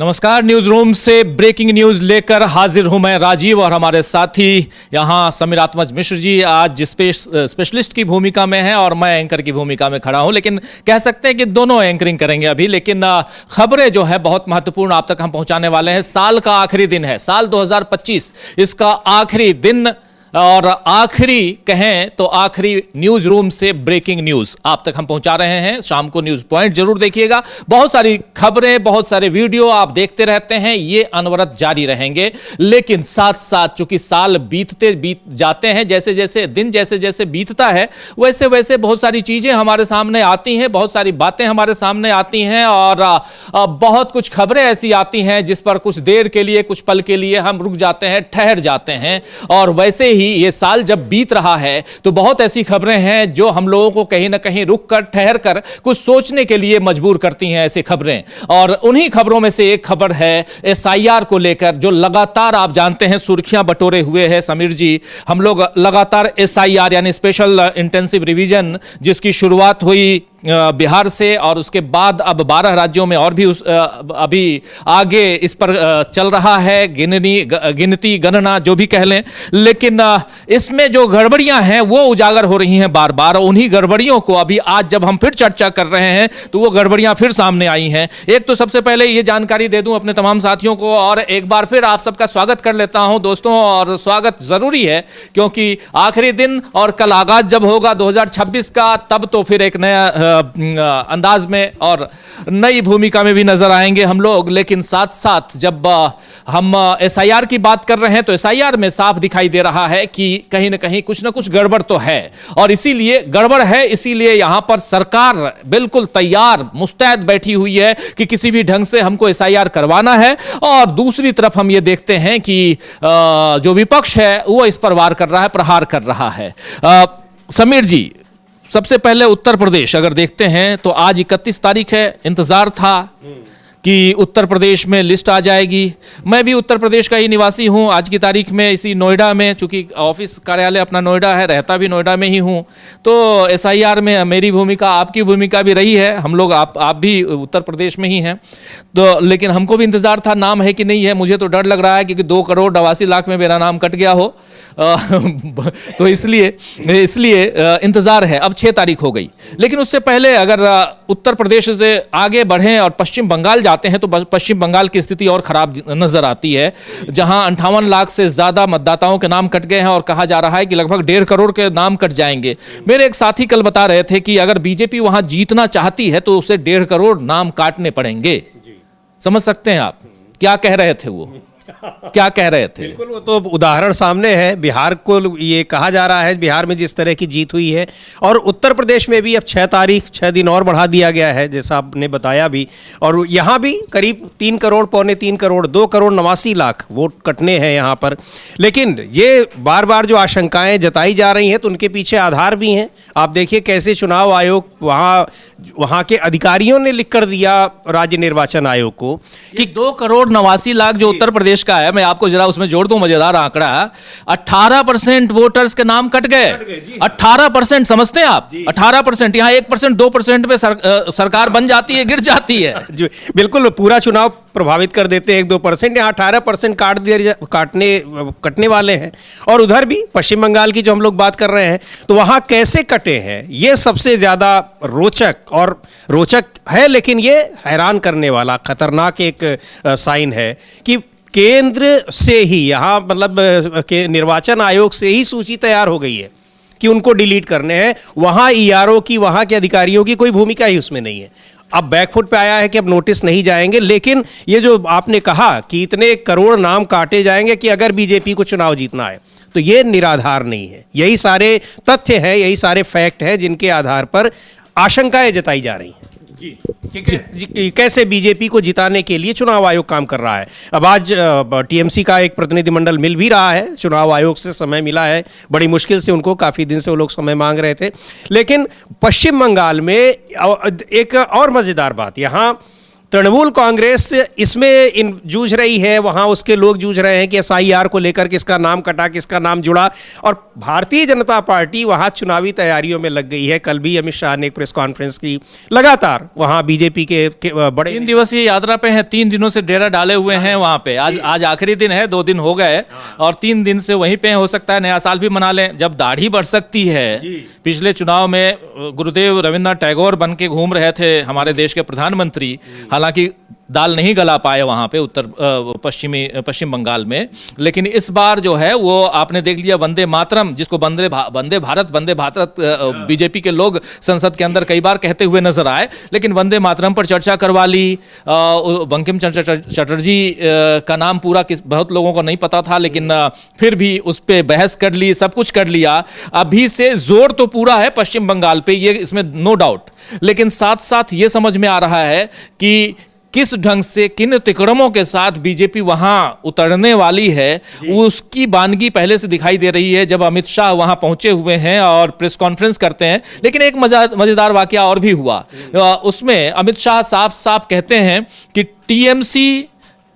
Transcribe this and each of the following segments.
नमस्कार। News room से breaking news लेकर हाजिर हूं मैं राजीव और हमारे साथी यहां समीरात्मज मिश्र जी आज स्पेशलिस्ट की भूमिका में हैं और मैं एंकर की भूमिका में खड़ा हूं, लेकिन कह सकते हैं कि दोनों एंकरिंग करेंगे अभी। लेकिन खबरें जो है बहुत महत्वपूर्ण आप तक हम पहुंचाने वाले हैं। साल का आखिरी दिन है, साल 2025 इसका आखिरी दिन और आखिरी कहें तो आखिरी न्यूज रूम से ब्रेकिंग न्यूज आप तक हम पहुंचा रहे हैं। शाम को न्यूज पॉइंट जरूर देखिएगा, बहुत सारी खबरें, बहुत सारे वीडियो आप देखते रहते हैं, ये अनवरत जारी रहेंगे। लेकिन साथ साथ चूंकि साल बीत जाते हैं, जैसे जैसे दिन जैसे जैसे बीतता है वैसे वैसे बहुत सारी चीजें हमारे सामने आती हैं, बहुत सारी बातें हमारे सामने आती हैं और बहुत कुछ खबरें ऐसी आती हैं जिस पर कुछ देर के लिए, कुछ पल के लिए हम रुक जाते हैं, ठहर जाते हैं। और वैसे ही ये साल जब बीत रहा है तो बहुत ऐसी खबरें हैं जो हम लोगों को कहीं ना कहीं रुक कर, ठहर कर कुछ सोचने के लिए मजबूर करती हैं ऐसी खबरें। और उन्हीं खबरों में से एक खबर है एसआईआर को लेकर, जो लगातार आप जानते हैं सुर्खियां बटोरे हुए है। समीर जी, हम लोग लगातार एसआईआर यानी स्पेशल इंटेंसिव रिवीजन, जिसकी शुरुआत हुई बिहार से और उसके बाद अब 12 राज्यों में और भी अभी आगे इस पर चल रहा है गिनती गणना जो भी कह लें। लेकिन इसमें जो गड़बड़ियां हैं वो उजागर हो रही हैं बार बार। उन्हीं गड़बड़ियों को अभी आज जब हम फिर चर्चा कर रहे हैं तो वो गड़बड़ियां फिर सामने आई हैं। एक तो सबसे पहले ये जानकारी दे दूं अपने तमाम साथियों को और एक बार फिर आप सबका स्वागत कर लेता हूं दोस्तों। और स्वागत जरूरी है क्योंकि आखिरी दिन और कल आगाज जब होगा 2026 का, तब तो फिर एक नया अंदाज में और नई भूमिका में भी नजर आएंगे हम लोग। लेकिन साथ साथ जब हम एसआईआर की बात कर रहे हैं तो एसआईआर में साफ दिखाई दे रहा है कि कहीं ना कहीं कुछ ना कुछ गड़बड़ तो है। और इसीलिए गड़बड़ है, इसीलिए यहां पर सरकार बिल्कुल तैयार मुस्तैद बैठी हुई है कि किसी भी ढंग से हमको एसआईआर करवाना है। और दूसरी तरफ हम ये देखते हैं कि जो विपक्ष है वो इस पर वार कर रहा है, प्रहार कर रहा है। समीर जी, सबसे पहले उत्तर प्रदेश अगर देखते हैं तो आज 31 तारीख है। इंतजार था कि उत्तर प्रदेश में लिस्ट आ जाएगी। मैं भी उत्तर प्रदेश का ही निवासी हूं आज की तारीख में, इसी नोएडा में, चूंकि ऑफिस कार्यालय अपना नोएडा है, रहता भी नोएडा में ही हूं। तो एसआईआर में मेरी भूमिका, आपकी भूमिका भी रही है। हम लोग आप भी उत्तर प्रदेश में ही हैं तो, लेकिन हमको भी इंतजार था नाम है कि नहीं है। मुझे तो डर लग रहा है कि 2 करोड़ 88 लाख में मेरा नाम कट गया हो तो इसलिए इंतजार है। अब 6 तारीख हो गई, लेकिन उससे पहले अगर उत्तर प्रदेश से आगे बढ़ें और पश्चिम बंगाल जाते हैं तो पश्चिम बंगाल की स्थिति और खराब नजर आती है, जहां 58 लाख से ज्यादा मतदाताओं के नाम कट गए हैं और कहा जा रहा है कि लगभग 1.5 करोड़ के नाम कट जाएंगे। मेरे एक साथी कल बता रहे थे कि अगर बीजेपी वहां जीतना चाहती है तो उसे 1.5 करोड़ नाम काटने पड़ेंगे। समझ सकते हैं आप क्या कह रहे थे वो? क्या कह रहे थे? बिल्कुल, वो तो उदाहरण सामने है। बिहार को ये कहा जा रहा है, बिहार में जिस तरह की जीत हुई है, और उत्तर प्रदेश में भी अब 6 दिन और बढ़ा दिया गया है जैसा आपने बताया भी। और यहाँ भी करीब 3 करोड़, पौने 3 करोड़, 2 करोड़ 89 लाख वोट कटने हैं यहाँ पर। लेकिन ये बार बार जो आशंकाएं जताई जा रही हैं तो उनके पीछे आधार भी हैं। आप देखिए कैसे चुनाव आयोग वहाँ के अधिकारियों ने लिख कर दिया राज्य निर्वाचन आयोग को कि 2 करोड़ 89 लाख जो उत्तर प्रदेश का है, मैं आपको जरा उसमें जोड़ दूं मजेदार आंकड़ा, 18% वोटर्स के नाम कट गए। 18% समझते हैं आप? 18%। यहाँ 1% 2% पे सरकार बन जाती है, गिर जाती है। बिल्कुल, पूरा चुनाव प्रभावित कर देते हैं 1-2%। यहाँ 18% कटने वाले हैं। और उधर भी पश्चिम बंगाल की जो हम लोग बात कर रहे हैं तो वहाँ कैसे कटे हैं, ये सबसे ज़्यादा रोचक है। लेकिन ये हैरान करने वाला, खतरनाक एक साइन है कि केंद्र से ही, यहाँ मतलब के निर्वाचन आयोग से ही सूची तैयार हो गई है कि उनको डिलीट करने हैं। वहाँ ईआरओ की, वहाँ के अधिकारियों की कोई भूमिका ही उसमें नहीं है। अब बैकफुट पे आया है कि अब नोटिस नहीं जाएंगे। लेकिन ये जो आपने कहा कि इतने करोड़ नाम काटे जाएंगे कि अगर बीजेपी को चुनाव जीतना है, तो ये निराधार नहीं है। यही सारे तथ्य हैं, यही सारे फैक्ट हैं जिनके आधार पर आशंकाएं जताई जा रही हैं कि कैसे बीजेपी को जिताने के लिए चुनाव आयोग काम कर रहा है। अब आज टीएमसी का एक प्रतिनिधिमंडल मिल भी रहा है, चुनाव आयोग से समय मिला है, बड़ी मुश्किल से उनको, काफ़ी दिन से वो लोग समय मांग रहे थे। लेकिन पश्चिम बंगाल में एक और मज़ेदार बात, यहाँ तृणमूल कांग्रेस इसमें जूझ रही है, वहां उसके लोग जूझ रहे हैं कि एसआईआर को लेकर किसका नाम कटा, किसका नाम जुड़ा, और भारतीय जनता पार्टी वहां चुनावी तैयारियों में लग गई है। कल भी अमित शाह ने एक प्रेस कॉन्फ्रेंस की, लगातार वहां बीजेपी के बड़े 3 दिवसीय यात्रा पे हैं, 3 दिनों से डेरा डाले हुए हैं वहां पे। आज आखिरी दिन है, 2 दिन हो गए और 3 दिन से वहीं पे हैं। हो सकता है नया साल भी मना लें, जब दाढ़ी बढ़ सकती है। पिछले चुनाव में गुरुदेव रविन्द्रनाथ टैगोर बन के घूम रहे थे हमारे देश के प्रधानमंत्री, हालांकि दाल नहीं गला पाए वहाँ पे पश्चिम बंगाल में। लेकिन इस बार जो है वो आपने देख लिया, वंदे मातरम, जिसको वंदे भारत बीजेपी के लोग संसद के अंदर कई बार कहते हुए नजर आए, लेकिन वंदे मातरम पर चर्चा करवा ली। बंकिम चंद्र चटर्जी का नाम पूरा बहुत लोगों को नहीं पता था, लेकिन फिर भी उस पर बहस कर ली, सब कुछ कर लिया। अभी से जोर तो पूरा है पश्चिम बंगाल पे, ये इसमें नो डाउट, लेकिन साथ साथ ये समझ में आ रहा है कि किस ढंग से, किन तिकड़मों के साथ बीजेपी वहां उतरने वाली है, उसकी बानगी पहले से दिखाई दे रही है जब अमित शाह वहां पहुंचे हुए हैं और प्रेस कॉन्फ्रेंस करते हैं। लेकिन एक मजेदार वाकया और भी हुआ, उसमें अमित शाह साफ साफ कहते हैं कि टीएमसी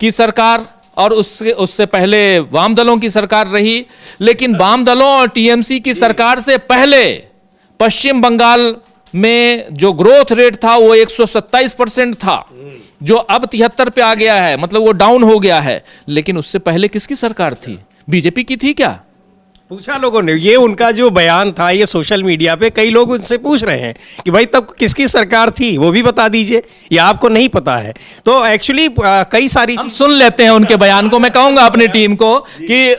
की सरकार और उससे पहले वाम दलों की सरकार रही, लेकिन वाम दलों और टीएमसी की सरकार से पहले पश्चिम बंगाल में जो ग्रोथ रेट था वो 127% था, जो अब 73 पे आ गया है, मतलब वो डाउन हो गया है। लेकिन उससे पहले किसकी सरकार थी? बीजेपी की थी क्या? पूछा लोगों ने, ये उनका जो बयान था, ये सोशल मीडिया पे कई लोग उनसे पूछ रहे हैं कि भाई तब किसकी सरकार थी, वो भी बता दीजिए, या आपको नहीं पता है। तो एक्चुअली कई सारी हम सुन लेते हैं उनके बयान को। मैं कहूंगा अपनी टीम को कि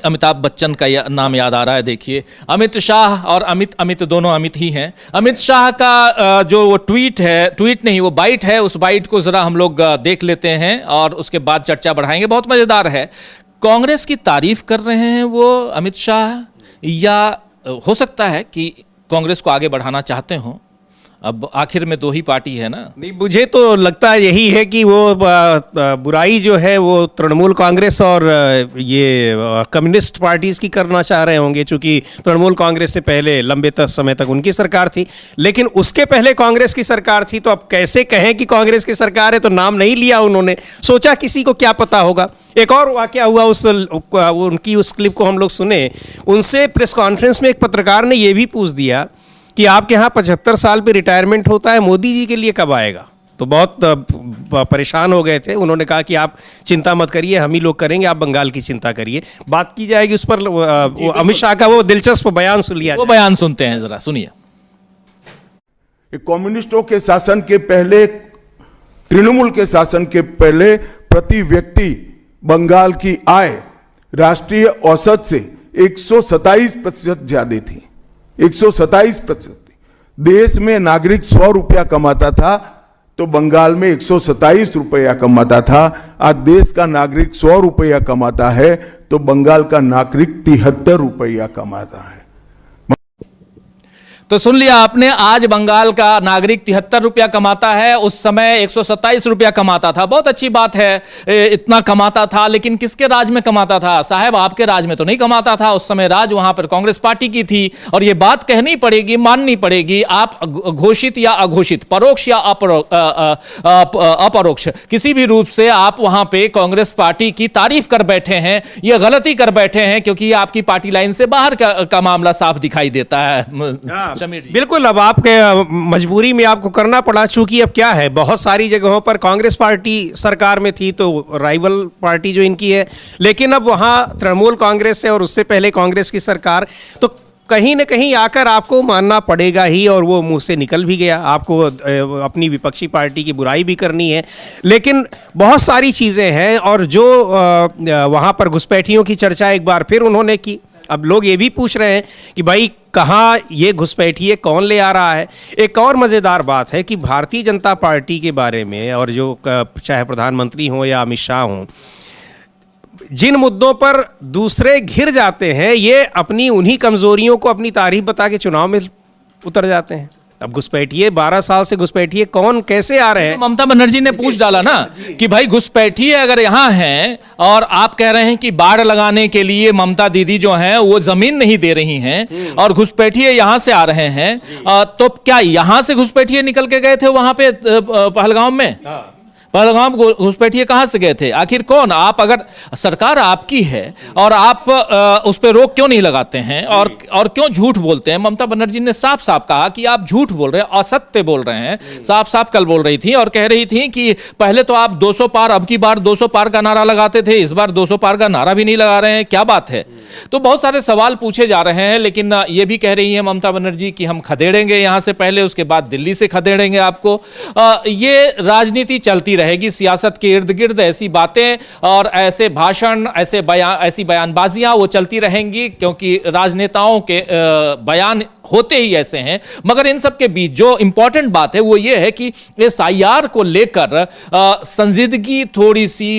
अमिताभ बच्चन का नाम याद आ रहा है। देखिए, अमित शाह और अमित दोनों अमित ही हैं। अमित शाह का जो वो ट्वीट नहीं, वो बाइट है, उस बाइट को जरा हम लोग देख लेते हैं और उसके बाद चर्चा बढ़ाएंगे। बहुत मजेदार है। कांग्रेस की तारीफ कर रहे हैं वो अमित शाह, या हो सकता है कि कांग्रेस को आगे बढ़ाना चाहते हो? अब आखिर में 2 ही पार्टी है ना। नहीं, मुझे तो लगता है यही है कि वो बुराई जो है वो तृणमूल कांग्रेस और ये कम्युनिस्ट पार्टीज की करना चाह रहे होंगे, क्योंकि तृणमूल कांग्रेस से पहले लंबे समय तक उनकी सरकार थी, लेकिन उसके पहले कांग्रेस की सरकार थी। तो अब कैसे कहें कि कांग्रेस की सरकार है, तो नाम नहीं लिया उन्होंने, सोचा किसी को क्या पता होगा। एक और वाकया हुआ, उनकी उस क्लिप को हम लोग सुने। उनसे प्रेस कॉन्फ्रेंस में एक पत्रकार ने यह भी पूछ दिया कि आपके यहाँ 75 साल पे रिटायरमेंट होता है, मोदी जी के लिए कब आएगा? तो बहुत परेशान हो गए थे। उन्होंने कहा कि आप चिंता मत करिए, हम ही लोग करेंगे, आप बंगाल की चिंता करिए। बात की जाएगी उस पर। अमित शाह का वो दिलचस्प बयान सुन लिया, वो बयान सुनते हैं, जरा सुनिए। कम्युनिस्टों के शासन के पहले, तृणमूल के शासन के पहले प्रति व्यक्ति बंगाल की आय राष्ट्रीय औसत से 127% ज्यादा थी। 127%। देश में नागरिक 100 रुपया कमाता था तो बंगाल में 127 रुपया कमाता था। आज देश का नागरिक 100 रुपया कमाता है तो बंगाल का नागरिक 73 रुपया कमाता है। तो सुन लिया आपने, आज बंगाल का नागरिक 73 रुपया कमाता है, उस समय 127 रुपया कमाता था। बहुत अच्छी बात है, इतना कमाता था, लेकिन किसके राज में कमाता था? साहब, आपके राज में तो नहीं कमाता था। उस समय राज वहां पर कांग्रेस पार्टी की थी, और यह बात कहनी पड़ेगी, माननी पड़ेगी। आप घोषित या अघोषित, परोक्ष या अपरोक्ष, किसी भी रूप से आप वहां पे कांग्रेस पार्टी की तारीफ कर बैठे हैं। यह गलती कर बैठे हैं, क्योंकि ये आपकी पार्टी लाइन से बाहर का मामला साफ दिखाई देता है। बिल्कुल, अब आपके मजबूरी में आपको करना पड़ा, चूंकि अब क्या है, बहुत सारी जगहों पर कांग्रेस पार्टी सरकार में थी, तो राइवल पार्टी जो इनकी है, लेकिन अब वहां तृणमूल कांग्रेस है और उससे पहले कांग्रेस की सरकार, तो कहीं ना कहीं आकर आपको मानना पड़ेगा ही, और वो मुंह से निकल भी गया। आपको अपनी विपक्षी पार्टी की बुराई भी करनी है, लेकिन बहुत सारी चीज़ें हैं। और जो वहाँ पर घुसपैठियों की चर्चा एक बार फिर उन्होंने की। अब लोग ये भी पूछ रहे हैं कि भाई कहाँ ये घुसपैठिए कौन ले आ रहा है। एक और मज़ेदार बात है कि भारतीय जनता पार्टी के बारे में, और जो चाहे प्रधानमंत्री हों या अमित शाह हों, जिन मुद्दों पर दूसरे घिर जाते हैं, ये अपनी उन्हीं कमज़ोरियों को अपनी तारीफ बता के चुनाव में उतर जाते हैं। अब घुसपैठिए 12 साल से घुसपैठिए कौन कैसे आ रहे हैं? ममता बनर्जी ने पूछ डाला ना कि भाई घुसपैठिए अगर यहाँ हैं और आप कह रहे हैं कि बाढ़ लगाने के लिए ममता दीदी जो हैं वो जमीन नहीं दे रही हैं और घुसपैठिए यहाँ से आ रहे हैं, तो क्या यहाँ से घुसपैठिए निकल के गए थे वहां पे पहलगाम में? पहलगाम घुसपैठिए कहां से गए थे? आखिर कौन? आप अगर सरकार आपकी है और आप उस पर रोक क्यों नहीं लगाते हैं और क्यों झूठ बोलते हैं? ममता बनर्जी ने साफ साफ कहा कि आप झूठ बोल रहे हैं, असत्य बोल रहे हैं। साफ साफ कल बोल रही थी और कह रही थी कि पहले तो आप 200 पार, अब की बार 200 पार का नारा लगाते थे, इस बार 200 पार का नारा भी नहीं लगा रहे हैं, क्या बात है? तो बहुत सारे सवाल पूछे जा रहे हैं, लेकिन ये भी कह रही है ममता बनर्जी कि हम खदेड़ेंगे यहां से पहले, उसके बाद दिल्ली से खदेड़ेंगे आपको। ये राजनीति चलती रहेगी, सियासत के इर्द गिर्द ऐसी बातें और ऐसे भाषण, ऐसी बयानबाजियां वो चलती रहेंगी, क्योंकि राजनेताओं के बयान होते ही ऐसे हैं। मगर इन सब के बीच जो इंपॉर्टेंट बात है वो ये है कि SIR को लेकर संजीदगी थोड़ी सी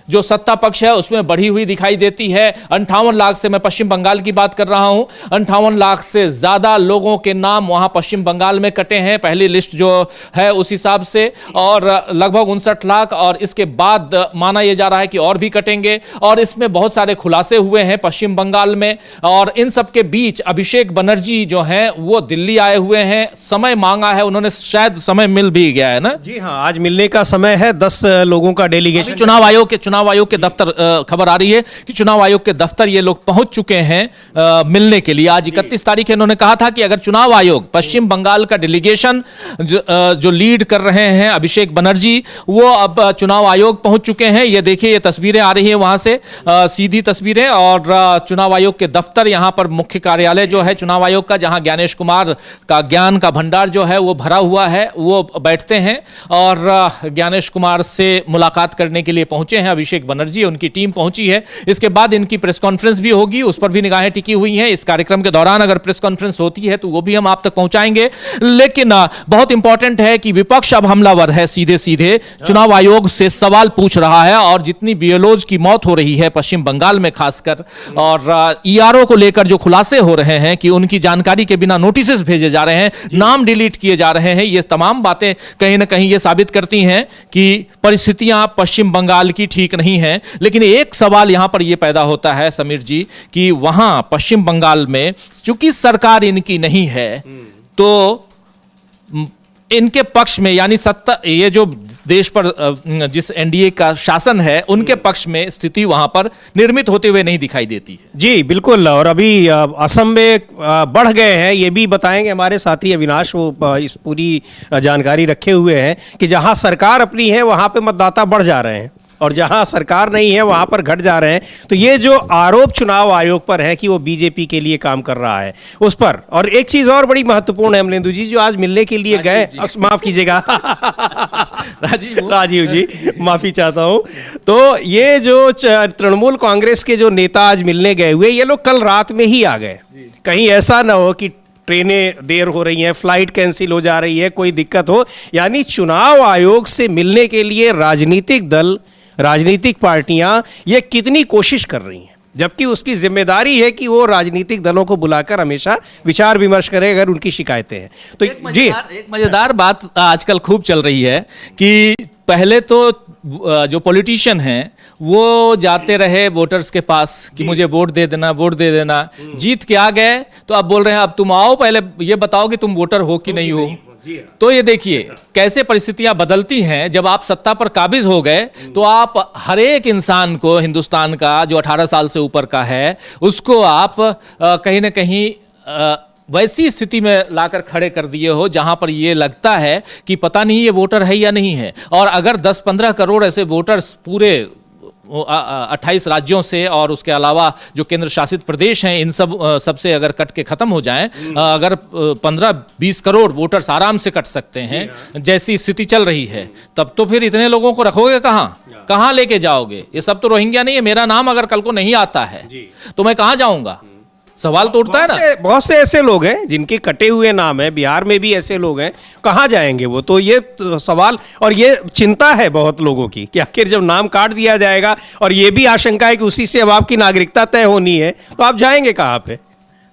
जो सत्ता पक्ष है उसमें बढ़ी हुई दिखाई देती है। 58 लाख से, मैं पश्चिम बंगाल की बात कर रहा हूं, 58 लाख से ज्यादा लोगों के नाम वहां पश्चिम बंगाल में कटे हैं, पहली लिस्ट जो है उस हिसाब से, और लगभग 59 लाख, और इसके बाद माना यह जा रहा है कि और भी कटेंगे, और इसमें बहुत सारे खुलासे हुए हैं पश्चिम बंगाल में। और इन सब के बीच अभिषेक बनर्जी जो है वो दिल्ली आए हुए हैं, समय मांगा है उन्होंने, शायद समय मिल भी गया है ना? जी हाँ, आज मिलने का समय है। 10 लोगों का डेलीगेशन चुनाव आयोग के दफ्तर, खबर आ रही है कि चुनाव आयोग के दफ्तर ये लोग पहुंच चुके हैं मिलने के लिए। आज 31 तारीख है, इन्होंने कहा था कि अगर चुनाव आयोग, पश्चिम बंगाल का डेलीगेशन जो लीड कर रहे हैं अभिषेक बनर्जी, वो अब चुनाव आयोग पहुंच चुके हैं। ये देखिए, ये तस्वीरें आ रही है वहां से, सीधी तस्वीरें, और चुनाव आयोग के दफ्तर, यहां पर मुख्य कार्यालय जो है चुनाव आयोग का, जहां ज्ञानेश कुमार का ज्ञान का भंडार जो है वो भरा हुआ है, वो बैठते हैं और ज्ञानेश कुमार से मुलाकात करने के लिए पहुंचे हैं अभिषेक बनर्जी, उनकी टीम पहुंची है। इसके बाद इनकी प्रेस कॉन्फ्रेंस भी होगी, उस पर भी निगाहें टिकी हुई हैं। इस कार्यक्रम के दौरान अगर प्रेस कॉन्फ्रेंस होती है तो वो भी हम आप तक पहुंचाएंगे। लेकिन बहुत इंपॉर्टेंट है कि विपक्ष अब हमलावर है, सीधे सीधे चुनाव आयोग से सवाल पूछ रहा है, और जितनी बीएलओज की मौत हो रही है पश्चिम बंगाल में खासकर, और ईआरओ को लेकर जो खुलासे हो रहे हैं कि उनकी जानकारी के बिना नोटिस भेजे जा रहे हैं, नाम डिलीट किए जा रहे हैं, ये तमाम बातें कहीं ना कहीं ये साबित करती हैं कि परिस्थितियां पश्चिम बंगाल की ठीक नहीं हैं। लेकिन एक सवाल यहां पर यह पैदा होता है समीर जी कि वहां पश्चिम बंगाल में चूंकि सरकार इनकी नहीं है, तो इनके पक्ष में, यानी सत्ता, ये जो देश पर जिस एनडीए का शासन है उनके पक्ष में स्थिति वहां पर निर्मित होते हुए नहीं दिखाई देती है। जी बिल्कुल, और अभी असम में बढ़ गए हैं, ये भी बताएंगे हमारे साथी अविनाश, वो इस पूरी जानकारी रखे हुए हैं कि जहां सरकार अपनी है वहां पे मतदाता बढ़ जा रहे हैं और जहां सरकार नहीं है वहां पर घट जा रहे हैं। तो ये जो आरोप चुनाव आयोग पर है कि वो बीजेपी के लिए काम कर रहा है, उस पर, और एक चीज और बड़ी महत्वपूर्ण है अमलेंदु जी, जो आज मिलने के लिए गए, माफ कीजिएगा राजीव जी, माफी चाहता हूं। तो ये जो तृणमूल कांग्रेस के जो नेता आज मिलने गए हुए, ये लोग कल रात में ही आ गए। कहीं ऐसा ना हो कि ट्रेनें देर हो रही हैं, फ्लाइट कैंसिल हो जा रही है, कोई दिक्कत हो। यानी चुनाव आयोग से मिलने के लिए राजनीतिक दल, राजनीतिक पार्टियां ये कितनी कोशिश कर रही हैं, जबकि उसकी जिम्मेदारी है कि वो राजनीतिक दलों को बुलाकर हमेशा विचार विमर्श करे अगर उनकी शिकायतें हैं। तो एक मजेदार बात आजकल खूब चल रही है कि पहले तो जो पॉलिटिशियन हैं वो जाते रहे वोटर्स के पास कि मुझे वोट दे देना, वोट दे देना, जीत के आ गए तो अब बोल रहे हैं अब तुम आओ, पहले ये बताओ कि तुम वोटर हो कि नहीं हो। तो ये देखिए कैसे परिस्थितियां बदलती हैं। जब आप सत्ता पर काबिज हो गए तो आप हर एक इंसान को, हिंदुस्तान का जो 18 साल से ऊपर का है, उसको आप कहीं ना कहीं वैसी स्थिति में लाकर खड़े कर दिए हो जहां पर ये लगता है कि पता नहीं ये वोटर है या नहीं है। और अगर 10-15 करोड़ ऐसे वोटर्स पूरे 28 राज्यों से और उसके अलावा जो केंद्र शासित प्रदेश हैं इन सबसे अगर कट के खत्म हो जाएं, अगर 15-20 करोड़ वोटर्स आराम से कट सकते हैं, जैसी स्थिति चल रही है, तब तो फिर इतने लोगों को रखोगे कहां लेके जाओगे? ये सब तो रोहिंग्या नहीं है। मेरा नाम अगर कल को नहीं आता है तो मैं कहां जाऊंगा? सवाल तो उठता है ना। बहुत से ऐसे लोग हैं जिनके कटे हुए नाम है, बिहार में भी ऐसे लोग हैं, कहाँ जाएंगे वो? तो ये सवाल और ये चिंता है बहुत लोगों की कि आखिर जब नाम काट दिया जाएगा, और ये भी आशंका है कि उसी से अब आपकी नागरिकता तय होनी है, तो आप जाएंगे कहाँ पे?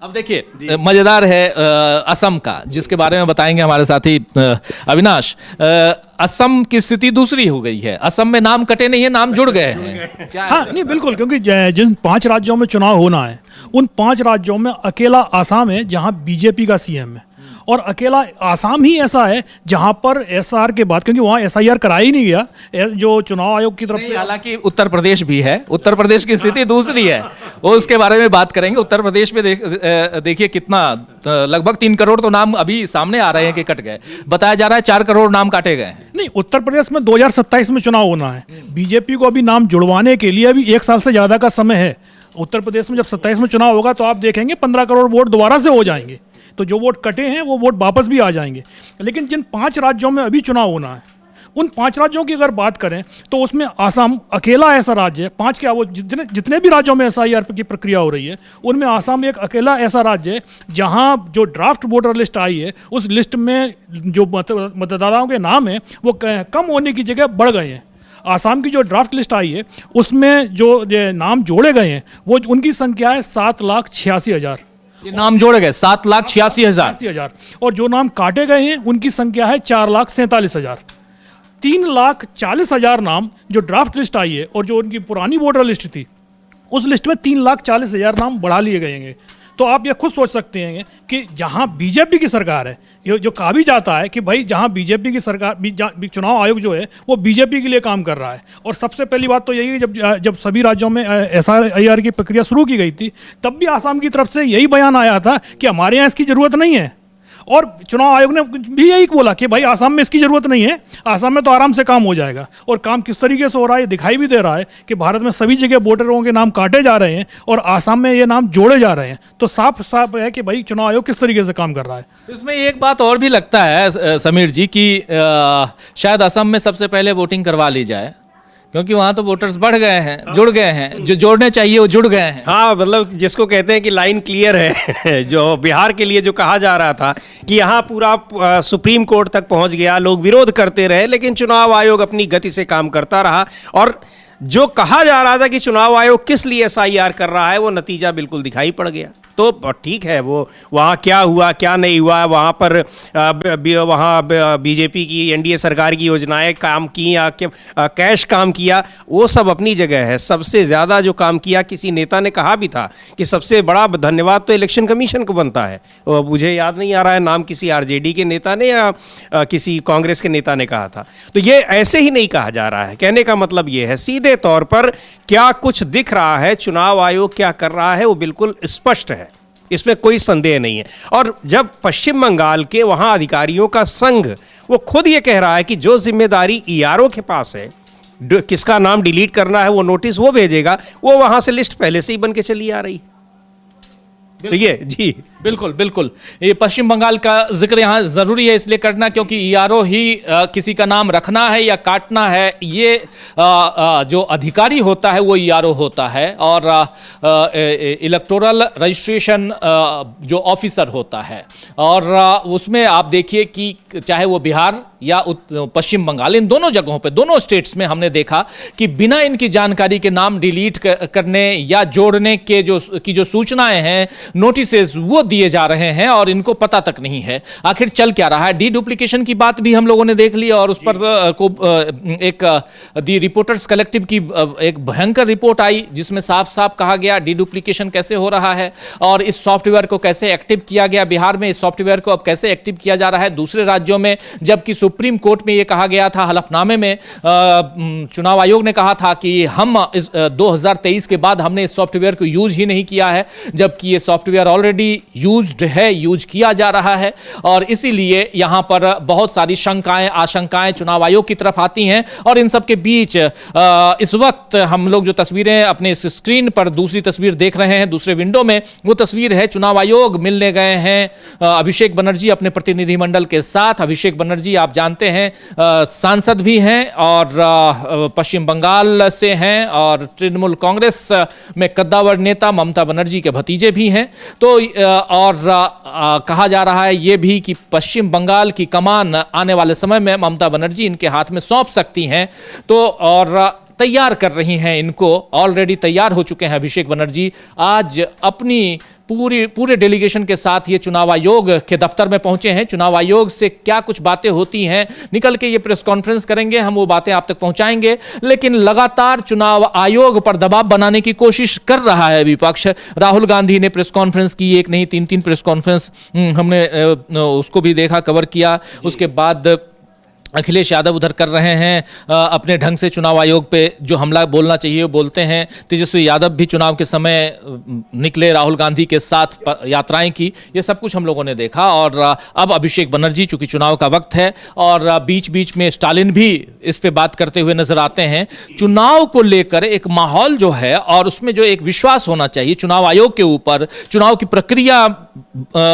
अब देखिए मजेदार है असम का, जिसके बारे में बताएंगे हमारे साथी अविनाश। असम की स्थिति दूसरी हो गई है, असम में नाम कटे नहीं है, नाम जुड़ गए हैं। क्या हाँ नहीं बिल्कुल, क्योंकि जिन 5 राज्यों में चुनाव होना है उन 5 राज्यों में अकेला आसाम है जहां बीजेपी का सीएम है, और अकेला आसाम ही ऐसा है जहां पर एसआर के बाद, क्योंकि वहां एसआईआर कराया ही नहीं गया जो चुनाव आयोग की तरफ से। हालांकि उत्तर प्रदेश भी है, उत्तर प्रदेश की स्थिति दूसरी है, वो उसके बारे में बात करेंगे। उत्तर प्रदेश में देखिए कितना, लगभग 3 करोड़ तो नाम अभी सामने आ रहे हैं कि कट गए, बताया जा रहा है 4 करोड़ नाम काटे गए हैं। नहीं, उत्तर प्रदेश में 2027 में चुनाव होना है, बीजेपी को अभी नाम जुड़वाने के लिए अभी 1 साल से ज्यादा का समय है। उत्तर प्रदेश में जब 27 में चुनाव होगा तो आप देखेंगे 15 करोड़ वोट दोबारा से हो जाएंगे, तो जो वोट कटे हैं वो वोट वापस भी आ जाएंगे। लेकिन जिन 5 राज्यों में अभी चुनाव होना है, उन 5 राज्यों की अगर बात करें तो उसमें आसाम अकेला ऐसा राज्य है, 5 क्या वो जितने भी राज्यों में एसआईआर की प्रक्रिया हो रही है उनमें आसाम एक अकेला ऐसा राज्य है जहां जो ड्राफ्ट वोटर लिस्ट आई है उस लिस्ट में जो मतदाताओं के नाम है वो कम होने की जगह बढ़ गए हैं। आसाम की जो ड्राफ्ट लिस्ट आई है उसमें जो नाम जोड़े गए हैं वो उनकी संख्या है 7,86,000। ये नाम जोड़े गए 7,86,000, और जो नाम काटे गए हैं उनकी संख्या है 4,47,000। 3,40,000 नाम जो ड्राफ्ट लिस्ट आई है और जो उनकी पुरानी वोटर लिस्ट थी उस लिस्ट में 3,40,000 नाम बढ़ा लिए गए हैं। तो आप ये खुद सोच सकते हैं कि जहां बीजेपी की सरकार है, ये जो कहा भी जाता है कि भाई जहां बीजेपी की सरकार, चुनाव आयोग जो है वो बीजेपी के लिए काम कर रहा है। और सबसे पहली बात तो यही है, जब सभी राज्यों में एसआईआर की प्रक्रिया शुरू की गई थी तब भी आसाम की तरफ से यही बयान आया था कि हमारे यहाँ इसकी ज़रूरत नहीं है, और चुनाव आयोग ने भी यही बोला कि भाई आसाम में इसकी ज़रूरत नहीं है, आसाम में तो आराम से काम हो जाएगा। और काम किस तरीके से हो रहा है दिखाई भी दे रहा है कि भारत में सभी जगह वोटरों के नाम काटे जा रहे हैं और आसाम में ये नाम जोड़े जा रहे हैं। तो साफ साफ है कि भाई चुनाव आयोग किस तरीके से काम कर रहा है। इसमें एक बात और भी लगता है समीर जी कि शायद असम में सबसे पहले वोटिंग करवा ली जाए, क्योंकि वहां तो वोटर्स बढ़ गए हैं, जुड़ गए हैं, जो जोड़ने चाहिए वो जुड़ गए हैं। हाँ, मतलब जिसको कहते हैं कि लाइन क्लियर है जो बिहार के लिए जो कहा जा रहा था कि यहाँ पूरा सुप्रीम कोर्ट तक पहुँच गया, लोग विरोध करते रहे, लेकिन चुनाव आयोग अपनी गति से काम करता रहा। और जो कहा जा रहा था कि चुनाव आयोग किस लिए एसआईआर कर रहा है वो नतीजा बिल्कुल दिखाई पड़ गया। तो ठीक है, वो वहाँ क्या हुआ क्या नहीं हुआ, वहाँ पर वहाँ बीजेपी की एनडीए सरकार की योजनाएं काम की या कैश काम किया, वो सब अपनी जगह है। सबसे ज़्यादा जो काम किया, किसी नेता ने कहा भी था कि सबसे बड़ा धन्यवाद तो इलेक्शन कमीशन को बनता है। मुझे याद नहीं आ रहा है नाम, किसी आरजेडी के नेता ने या किसी कांग्रेस के नेता ने कहा था। तो ये ऐसे ही नहीं कहा जा रहा है। कहने का मतलब ये है सीधे तौर पर क्या कुछ दिख रहा है, चुनाव आयोग क्या कर रहा है वो बिल्कुल स्पष्ट है, इसमें कोई संदेह नहीं है। और जब पश्चिम बंगाल के वहाँ अधिकारियों का संघ वो खुद ये कह रहा है कि जो जिम्मेदारी ईआरओ के पास है, किसका नाम डिलीट करना है वो नोटिस वो भेजेगा, वो वहाँ से लिस्ट पहले से ही बन के चली आ रही। तो ये जी बिल्कुल बिल्कुल, ये पश्चिम बंगाल का जिक्र यहाँ जरूरी है इसलिए करना क्योंकि ईआरओ ही किसी का नाम रखना है या काटना है, ये जो अधिकारी होता है वो ईआरओ होता है, और इलेक्टोरल रजिस्ट्रेशन जो ऑफिसर होता है। और उसमें आप देखिए कि चाहे वो बिहार या पश्चिम बंगाल, इन दोनों जगहों पे, दोनों स्टेट्स में हमने देखा कि बिना इनकी जानकारी के नाम डिलीट करने या जोड़ने के जो सूचनाएं हैं, नोटिसेस, वो दिए जा रहे हैं और इनको पता तक नहीं है आखिर चल क्या रहा है। डी डुप्लीकेशन की बात भी हम लोगों ने देख ली और उस पर एक दी रिपोर्टर्स कलेक्टिव की एक भयंकर रिपोर्ट आई जिसमें साफ साफ कहा गया डी डुप्लीकेशन कैसे हो रहा है और इस सॉफ्टवेयर को कैसे एक्टिव किया गया बिहार में, इस सॉफ्टवेयर को अब कैसे एक्टिव किया जा रहा है दूसरे राज्यों में, जबकि सुप्रीम कोर्ट में यह कहा गया था हलफनामे में, चुनाव आयोग ने कहा था कि हम इस 2023 के बाद हमने इस सॉफ्टवेयर को यूज ही नहीं किया है, जबकि ये सॉफ्टवेयर ऑलरेडी यूज्ड है, यूज किया जा रहा है। और इसीलिए यहां पर बहुत सारी शंकाएं, आशंकाएं चुनाव आयोग की तरफ आती हैं। और इन सब के बीच इस वक्त हम लोग जो तस्वीरें अपने इस स्क्रीन पर दूसरी तस्वीर देख रहे हैं दूसरे विंडो में, वो तस्वीर है चुनाव आयोग मिलने गए हैं अभिषेक बनर्जी अपने प्रतिनिधिमंडल के साथ। अभिषेक बनर्जी आप जानते हैं सांसद भी हैं और पश्चिम बंगाल से हैं और तृणमूल कांग्रेस में कद्दावर नेता ममता बनर्जी के भतीजे भी हैं। तो और कहा जा रहा है ये भी कि पश्चिम बंगाल की कमान आने वाले समय में ममता बनर्जी इनके हाथ में सौंप सकती हैं। तो और तैयार कर रही हैं इनको, ऑलरेडी तैयार हो चुके हैं अभिषेक बनर्जी। आज अपनी पूरे डेलीगेशन के साथ ये चुनाव आयोग के दफ्तर में पहुंचे हैं। चुनाव आयोग से क्या कुछ बातें होती हैं, निकल के ये प्रेस कॉन्फ्रेंस करेंगे, हम वो बातें आप तक पहुंचाएंगे। लेकिन लगातार चुनाव आयोग पर दबाव बनाने की कोशिश कर रहा है विपक्ष। राहुल गांधी ने प्रेस कॉन्फ्रेंस की, एक नहीं 3 प्रेस कॉन्फ्रेंस हमने उसको भी देखा, कवर किया। उसके बाद अखिलेश यादव उधर कर रहे हैं अपने ढंग से चुनाव आयोग पे जो हमला बोलना चाहिए वो बोलते हैं। तेजस्वी यादव भी चुनाव के समय निकले, राहुल गांधी के साथ यात्राएं की, ये सब कुछ हम लोगों ने देखा। और अब अभिषेक बनर्जी, चूंकि चुनाव का वक्त है और बीच बीच में स्टालिन भी इस पे बात करते हुए नजर आते हैं। चुनाव को लेकर एक माहौल जो है और उसमें जो एक विश्वास होना चाहिए चुनाव आयोग के ऊपर, चुनाव की प्रक्रिया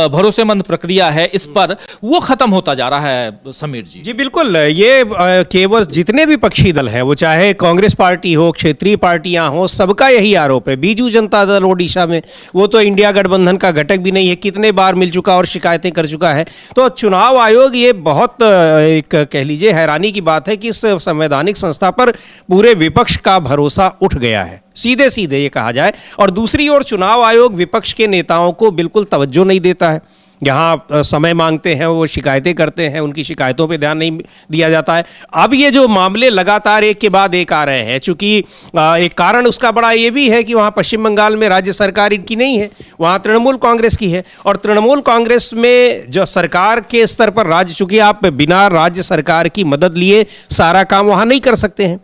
भरोसेमंद प्रक्रिया है, इस पर वो खत्म होता जा रहा है समीर जी। जी बिल्कुल, ये केवल जितने भी पक्षी दल हैं, वो चाहे कांग्रेस पार्टी हो, क्षेत्रीय पार्टियां हो, सबका यही आरोप है। बीजू जनता दल ओडिशा में, वो तो इंडिया गठबंधन का घटक भी नहीं है, कितने बार मिल चुका और शिकायतें कर चुका है। तो चुनाव आयोग, ये बहुत एक कह लीजिए हैरानी की बात है कि इस संवैधानिक संस्था पर पूरे विपक्ष का भरोसा उठ गया है, सीधे सीधे ये कहा जाए। और दूसरी ओर चुनाव आयोग विपक्ष के नेताओं को बिल्कुल तवज्जो नहीं देता है। यहाँ समय मांगते हैं, वो शिकायतें करते हैं, उनकी शिकायतों पे ध्यान नहीं दिया जाता है। अब ये जो मामले लगातार एक के बाद एक आ रहे हैं, चूंकि एक कारण उसका बड़ा ये भी है कि वहाँ पश्चिम बंगाल में राज्य सरकार इनकी नहीं है, वहाँ तृणमूल कांग्रेस की है। और तृणमूल कांग्रेस में जो सरकार के स्तर पर राज्य, चूंकि आप बिना राज्य सरकार की मदद लिए सारा काम वहाँ नहीं कर सकते हैं।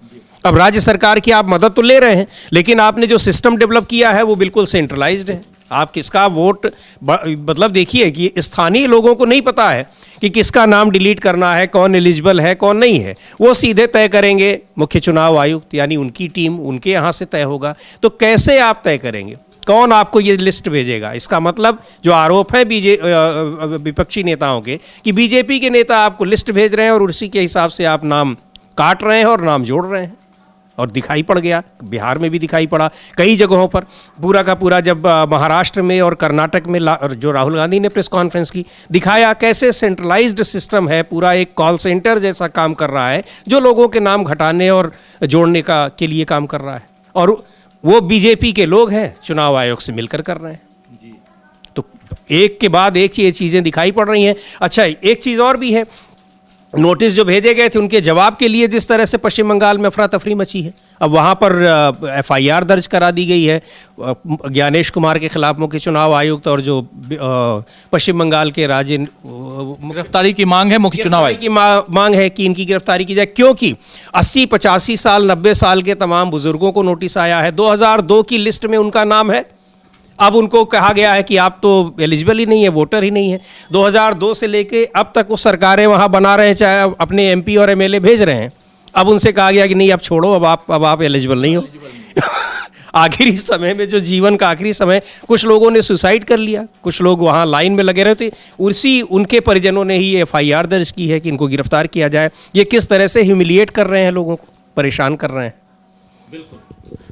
अब राज्य सरकार की आप मदद तो ले रहे हैं, लेकिन आपने जो सिस्टम डेवलप किया है वो बिल्कुल सेंट्रलाइज्ड है। आप किसका वोट, मतलब देखिए कि स्थानीय लोगों को नहीं पता है कि किसका नाम डिलीट करना है, कौन एलिजिबल है, कौन नहीं है। वो सीधे तय करेंगे मुख्य चुनाव आयुक्त, यानी उनकी टीम, उनके यहाँ से तय होगा। तो कैसे आप तय करेंगे, कौन आपको ये लिस्ट भेजेगा? इसका मतलब जो आरोप है विपक्षी नेताओं के कि बीजेपी के नेता आपको लिस्ट भेज रहे हैं और उसी के हिसाब से आप नाम काट रहे हैं और नाम जोड़ रहे हैं। और दिखाई पड़ गया, बिहार में भी दिखाई पड़ा कई जगहों पर। पूरा का पूरा जब महाराष्ट्र में और कर्नाटक में जो राहुल गांधी ने प्रेस कॉन्फ्रेंस की, दिखाया कैसे सेंट्रलाइज्ड सिस्टम है, पूरा एक कॉल सेंटर जैसा काम कर रहा है, जो लोगों के नाम घटाने और जोड़ने के लिए काम कर रहा है। और वो बीजेपी के लोग हैं, चुनाव आयोग से मिलकर कर रहे हैं। तो एक के बाद एक ये चीज़ें दिखाई पड़ रही हैं। अच्छा, एक चीज़ और भी है, नोटिस जो भेजे गए थे उनके जवाब के लिए जिस तरह से पश्चिम बंगाल में अफरा तफरी मची है, अब वहाँ पर एफआईआर दर्ज करा दी गई है ज्ञानेश कुमार के खिलाफ मुख्य चुनाव आयुक्त, और जो पश्चिम बंगाल के राज्य गिरफ्तारी की मांग है, मुख्य चुनाव आयुक्त की मांग है कि इनकी गिरफ्तारी की जाए, क्योंकि 80, 85 साल, 90 साल के तमाम बुजुर्गों को नोटिस आया है। 2002 की लिस्ट में उनका नाम है, अब उनको कहा गया है कि आप तो एलिजिबल ही नहीं है, वोटर ही नहीं है। 2002 से लेके अब तक वो सरकारें वहाँ बना रहे हैं, चाहे अपने एमपी और एमएलए भेज रहे हैं। अब उनसे कहा गया कि नहीं, अब छोड़ो, अब आप एलिजिबल नहीं हो। आखिरी समय में, जो जीवन का आखिरी समय, कुछ लोगों ने सुसाइड कर लिया, कुछ लोग वहाँ लाइन में लगे रहे थे, उनके परिजनों ने ही एफआईआर दर्ज की है कि इनको गिरफ्तार किया जाए। ये किस तरह से ह्यूमिलिएट कर रहे हैं, लोगों को परेशान कर रहे हैं।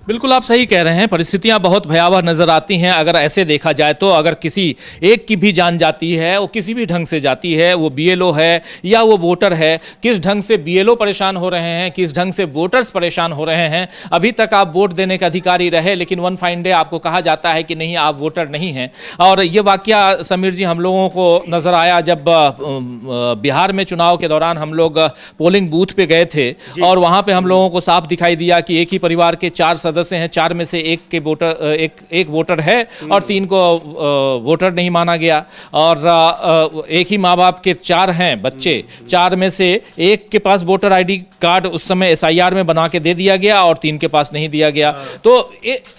बिल्कुल आप सही कह रहे हैं, परिस्थितियां बहुत भयावह नजर आती हैं। अगर ऐसे देखा जाए तो अगर किसी एक की भी जान जाती है, वो किसी भी ढंग से जाती है, वो बीएलओ है या वो वोटर है, किस ढंग से बीएलओ परेशान हो रहे हैं, किस ढंग से वोटर्स परेशान हो रहे हैं। अभी तक आप वोट देने के अधिकारी रहे, लेकिन वन फाइन डे आपको कहा जाता है कि नहीं, आप वोटर नहीं हैं। और ये वाकया समीर जी हम लोगों को नजर आया जब बिहार में चुनाव के दौरान हम लोग पोलिंग बूथ पे गए थे, और वहां पे हम लोगों को साफ दिखाई दिया कि एक ही परिवार के 4 सदस्य हैं, 4 में से एक वोटर है और 3 को वोटर नहीं माना गया। और एक ही माँ बाप के 4 हैं बच्चे, 4 में से एक के पास वोटर आईडी कार्ड उस समय एसआईआर में बना के दे दिया गया और 3 के पास नहीं दिया गया। तो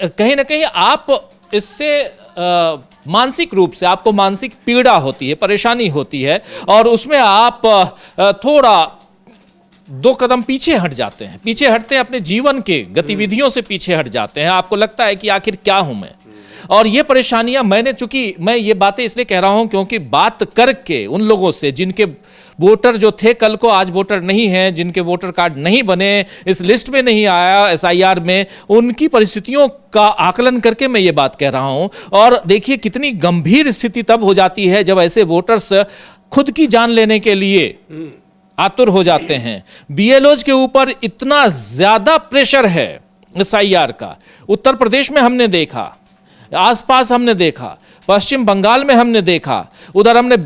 कहीं ना कहीं आप इससे मानसिक रूप से आपको मानसिक पीड़ा होती है, परेशानी होती है, और उसमें आप थोड़ा 2 कदम पीछे हट जाते हैं, पीछे हटते हैं, अपने जीवन के गतिविधियों से पीछे हट जाते हैं। आपको लगता है कि आखिर क्या हूं मैं। और ये परेशानियां चूंकि मैं ये बातें इसलिए कह रहा हूं क्योंकि बात करके उन लोगों से जिनके वोटर जो थे कल को आज वोटर नहीं हैं, जिनके वोटर कार्ड नहीं बने, इस लिस्ट में नहीं आया एसआईआर में, उनकी परिस्थितियों का आकलन करके मैं ये बात कह रहा हूं। और देखिए कितनी गंभीर स्थिति तब हो जाती है जब ऐसे वोटर्स खुद की जान लेने के लिए आतुर हो जाते हैं। बीएलओज के ऊपर इतना ज्यादा प्रेशर है एसआईआर का, उत्तर प्रदेश में हमने देखा, आसपास हमने देखा, पश्चिम बंगाल में हमने देखा, उधर हमने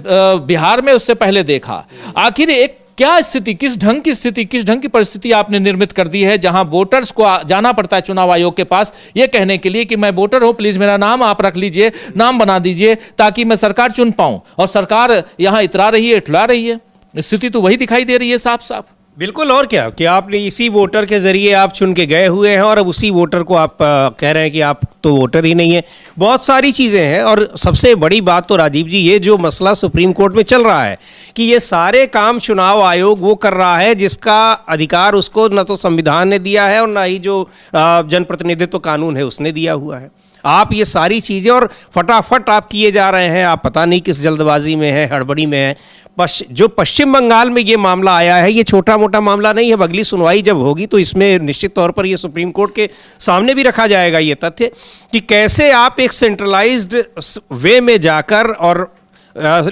बिहार में उससे पहले देखा। आखिर एक क्या स्थिति, किस ढंग की स्थिति, किस ढंग की परिस्थिति आपने निर्मित कर दी है, जहां वोटर्स को जाना पड़ता है चुनाव आयोग के पास यह कहने के लिए कि मैं वोटर हूं, प्लीज मेरा नाम आप रख लीजिए, नाम बना दीजिए ताकि मैं सरकार चुन पाऊं, और सरकार यहां इतरा रही है, इठला रही है। स्थिति तो वही दिखाई दे रही है साफ साफ। बिल्कुल, और क्या कि आपने इसी वोटर के जरिए आप चुन के गए हुए हैं और अब उसी वोटर को आप कह रहे हैं कि आप तो वोटर ही नहीं है। बहुत सारी चीज़ें हैं, और सबसे बड़ी बात तो राजीव जी, ये जो मसला सुप्रीम कोर्ट में चल रहा है कि ये सारे काम चुनाव आयोग वो कर रहा है जिसका अधिकार उसको न तो संविधान ने दिया है और ना ही जो जनप्रतिनिधित्व कानून है उसने दिया हुआ है। आप ये सारी चीज़ें और फटाफट आप किए जा रहे हैं, आप पता नहीं किस जल्दबाजी में है, हड़बड़ी में है। जो पश्चिम बंगाल में ये मामला आया है, ये छोटा मोटा मामला नहीं है। अब अगली सुनवाई जब होगी तो इसमें निश्चित तौर पर ये सुप्रीम कोर्ट के सामने भी रखा जाएगा ये तथ्य कि कैसे आप एक सेंट्रलाइज्ड वे में जाकर और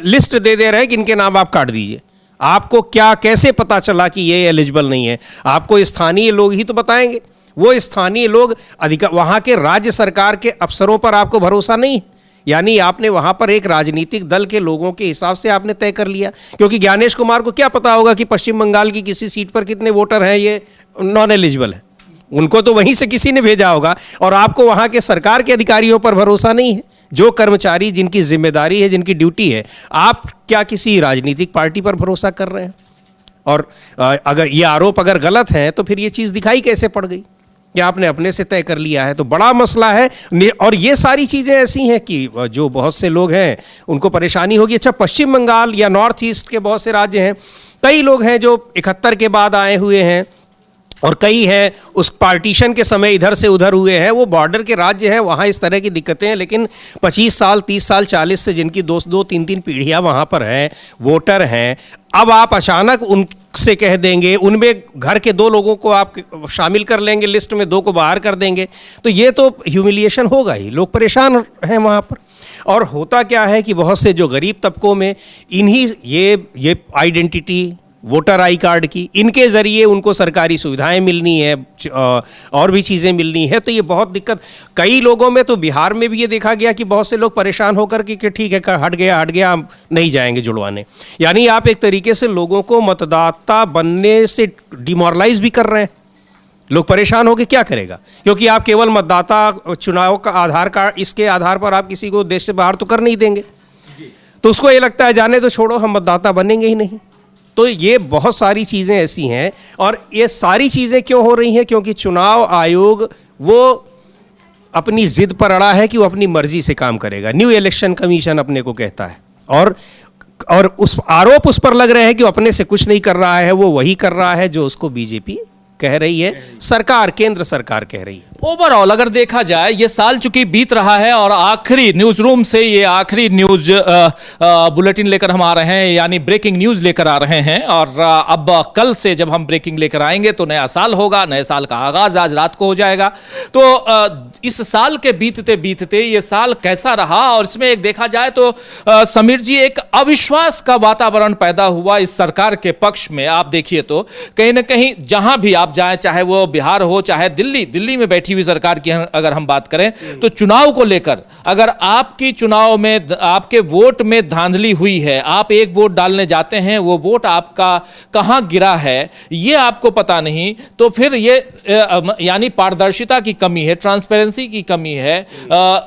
लिस्ट दे रहे हैं कि इनके नाम आप काट दीजिए। आपको क्या कैसे पता चला कि ये एलिजिबल नहीं है? आपको स्थानीय लोग ही तो बताएंगे। वो स्थानीय लोग वहाँ के राज्य सरकार के अफसरों पर आपको भरोसा नहीं है, यानी आपने वहाँ पर एक राजनीतिक दल के लोगों के हिसाब से आपने तय कर लिया। क्योंकि ज्ञानेश कुमार को क्या पता होगा कि पश्चिम बंगाल की किसी सीट पर कितने वोटर हैं ये नॉन एलिजिबल है, उनको तो वहीं से किसी ने भेजा होगा। और आपको वहाँ के सरकार के अधिकारियों पर भरोसा नहीं है, जो कर्मचारी जिनकी जिम्मेदारी है, जिनकी ड्यूटी है। आप क्या किसी राजनीतिक पार्टी पर भरोसा कर रहे हैं? और अगर ये आरोप अगर गलत है तो फिर ये चीज़ दिखाई कैसे पड़ गई कि आपने अपने से तय कर लिया है? तो बड़ा मसला है। और ये सारी चीज़ें ऐसी हैं कि जो बहुत से लोग हैं उनको परेशानी होगी। अच्छा, पश्चिम बंगाल या नॉर्थ ईस्ट के बहुत से राज्य हैं, कई लोग हैं जो 71 के बाद आए हुए हैं और कई हैं उस पार्टीशन के समय इधर से उधर हुए हैं। वो बॉर्डर के राज्य हैं, वहाँ इस तरह की दिक्कतें हैं। लेकिन 25 साल 30 साल 40 से जिनकी 2-3 पीढ़ियाँ वहाँ पर हैं, वोटर हैं, अब आप अचानक उनसे कह देंगे, उनमें घर के 2 लोगों को आप शामिल कर लेंगे लिस्ट में, 2 को बाहर कर देंगे, तो ये तो ह्यूमिलिएशन होगा ही। लोग परेशान हैं वहाँ पर। और होता क्या है कि बहुत से जो गरीब तबकों में इन्हीं ये आइडेंटिटी, वोटर आई कार्ड की, इनके ज़रिए उनको सरकारी सुविधाएं मिलनी है और भी चीज़ें मिलनी है। तो ये बहुत दिक्कत कई लोगों में, तो बिहार में भी ये देखा गया कि बहुत से लोग परेशान होकर कि ठीक है हट गया हम नहीं जाएंगे जुड़वाने। यानी आप एक तरीके से लोगों को मतदाता बनने से डिमोरलाइज भी कर रहे हैं। लोग परेशान होकर क्या करेगा? क्योंकि आप केवल मतदाता चुनाव का आधार कार्ड, इसके आधार पर आप किसी को देश से बाहर तो कर नहीं देंगे। तो उसको ये लगता है जाने तो छोड़ो, हम मतदाता बनेंगे ही नहीं। तो ये बहुत सारी चीज़ें ऐसी हैं। और ये सारी चीज़ें क्यों हो रही हैं? क्योंकि चुनाव आयोग वो अपनी जिद पर अड़ा है कि वो अपनी मर्जी से काम करेगा। न्यू इलेक्शन कमीशन अपने को कहता है, और उस आरोप उस पर लग रहे हैं कि वो अपने से कुछ नहीं कर रहा है, वो वही कर रहा है जो उसको बीजेपी कह रही है, सरकार, केंद्र सरकार कह रही है। ओवरऑल अगर देखा जाए, ये साल चूंकि बीत रहा है और आखिरी न्यूज रूम से ये आखिरी न्यूज बुलेटिन लेकर हम आ रहे हैं, यानी ब्रेकिंग न्यूज लेकर आ रहे हैं। और अब कल से जब हम ब्रेकिंग लेकर आएंगे तो नया साल होगा, नए साल का आगाज आज रात को हो जाएगा। तो इस साल के बीतते बीतते ये साल कैसा रहा, और इसमें एक देखा जाए तो समीर जी, एक अविश्वास का वातावरण पैदा हुआ इस सरकार के पक्ष में। आप देखिए तो कहीं ना कहीं जहां भी आप जाएं, चाहे वो बिहार हो चाहे दिल्ली में बैठी हुई सरकार की अगर हम बात करें, तो चुनाव को लेकर अगर आपकी चुनाव में आपके वोट में धांधली हुई है, आप एक वोट डालने जाते हैं, वो वोट आपका कहां गिरा है ये आपको पता नहीं, तो फिर ये यानी पारदर्शिता की कमी है, ट्रांसपेरेंसी की कमी है,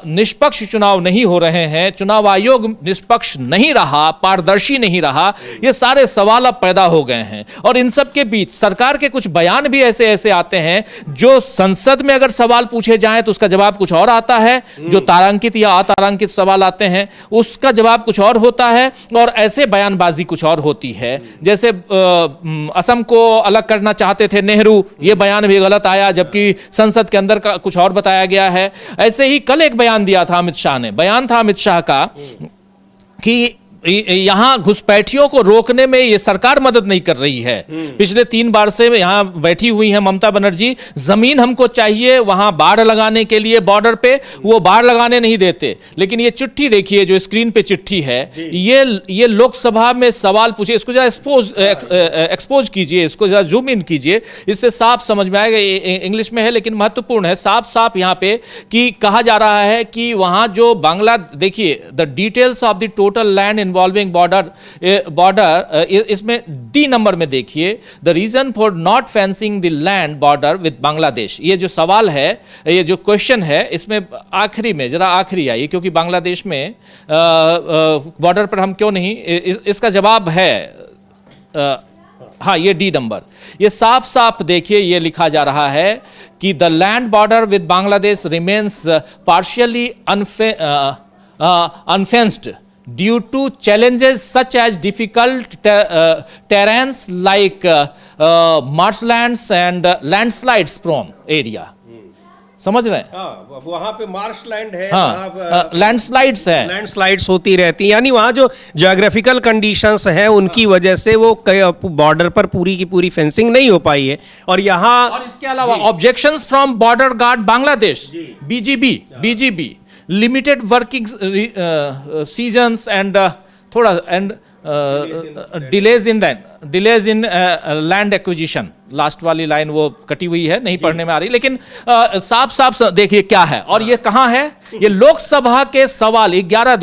निष्पक्ष चुनाव नहीं हो रहे हैं, चुनाव आयोग निष्पक्ष नहीं रहा, पारदर्शी नहीं रहा, ये सारे सवाल अब पैदा हो गए हैं। और इन सब के बीच सरकार के कुछ बयान भी ऐसे ऐसे आते हैं जो संसद में अगर सवाल पूछे जाएं तो उसका जवाब कुछ और आता है, जो तारांकित या अतारांकित सवाल आते हैं उसका जवाब कुछ और होता है, और ऐसे बयानबाजी कुछ और होती है। जैसे असम को अलग करना चाहते थे नेहरू, ये बयान भी गलत आया, जबकि संसद के अंदर का कुछ और बताया गया है। ऐसे ही कल एक बयान दिया था अमित शाह ने, बयान था अमित शाह का कि यहाँ घुसपैठियों को रोकने में ये सरकार मदद नहीं कर रही है। पिछले 3 बार से यहाँ बैठी हुई है ममता बनर्जी। जमीन हमको चाहिए वहां बाढ़ लगाने के लिए, बॉर्डर पे वो बाढ़ लगाने नहीं देते। लेकिन ये चिट्ठी देखिए जो स्क्रीन पे चिट्ठी है, ये लोकसभा में सवाल पूछे, इसको जरा एक्सपोज कीजिए, इसको जरा जूम इन कीजिए, इससे साफ समझ में आएगा। इंग्लिश में है लेकिन महत्वपूर्ण है। साफ साफ यहाँ पे कि कहा जा रहा है कि वहां जो बांग्ला, देखिए the details of the total land involving border, इसमें डी नंबर में देखिए, the reason for not fencing the land border with Bangladesh. ये जो सवाल है, ये जो क्वेश्चन है, इसमें आखिरी में जरा आखिरी आइए, क्योंकि बांग्लादेश में बॉर्डर पर हम क्यों नहीं, इसका जवाब है हाँ, ये डी नंबर। ये साफ साफ देखिए, ये लिखा जा रहा है कि the land border with Bangladesh remains partially unfenced due to challenges such as difficult terrains like marshlands and landslides prone area। समझ रहे हैं? हाँ, वहाँ पे मार्शलैंड है, हाँ, लैंडस्लाइड्स है, लैंडस्लाइड्स होती रहती हैं, यानी वहाँ जो ज्योग्राफिकल कंडीशंस हैं उनकी वजह से वो बॉर्डर पर पूरी की पूरी फेंसिंग नहीं हो पाई है। और यहाँ, और इसके अलावा objections from border guard Bangladesh, BGB limited working seasons and थोड़ा and delays in land acquisition. Last वाली लाइन वो कटी हुई है, नहीं पढ़ने में आ रही, लेकिन साफ साफ देखिए क्या है। और ये कहाँ है? ये लोकसभा के सवाल 11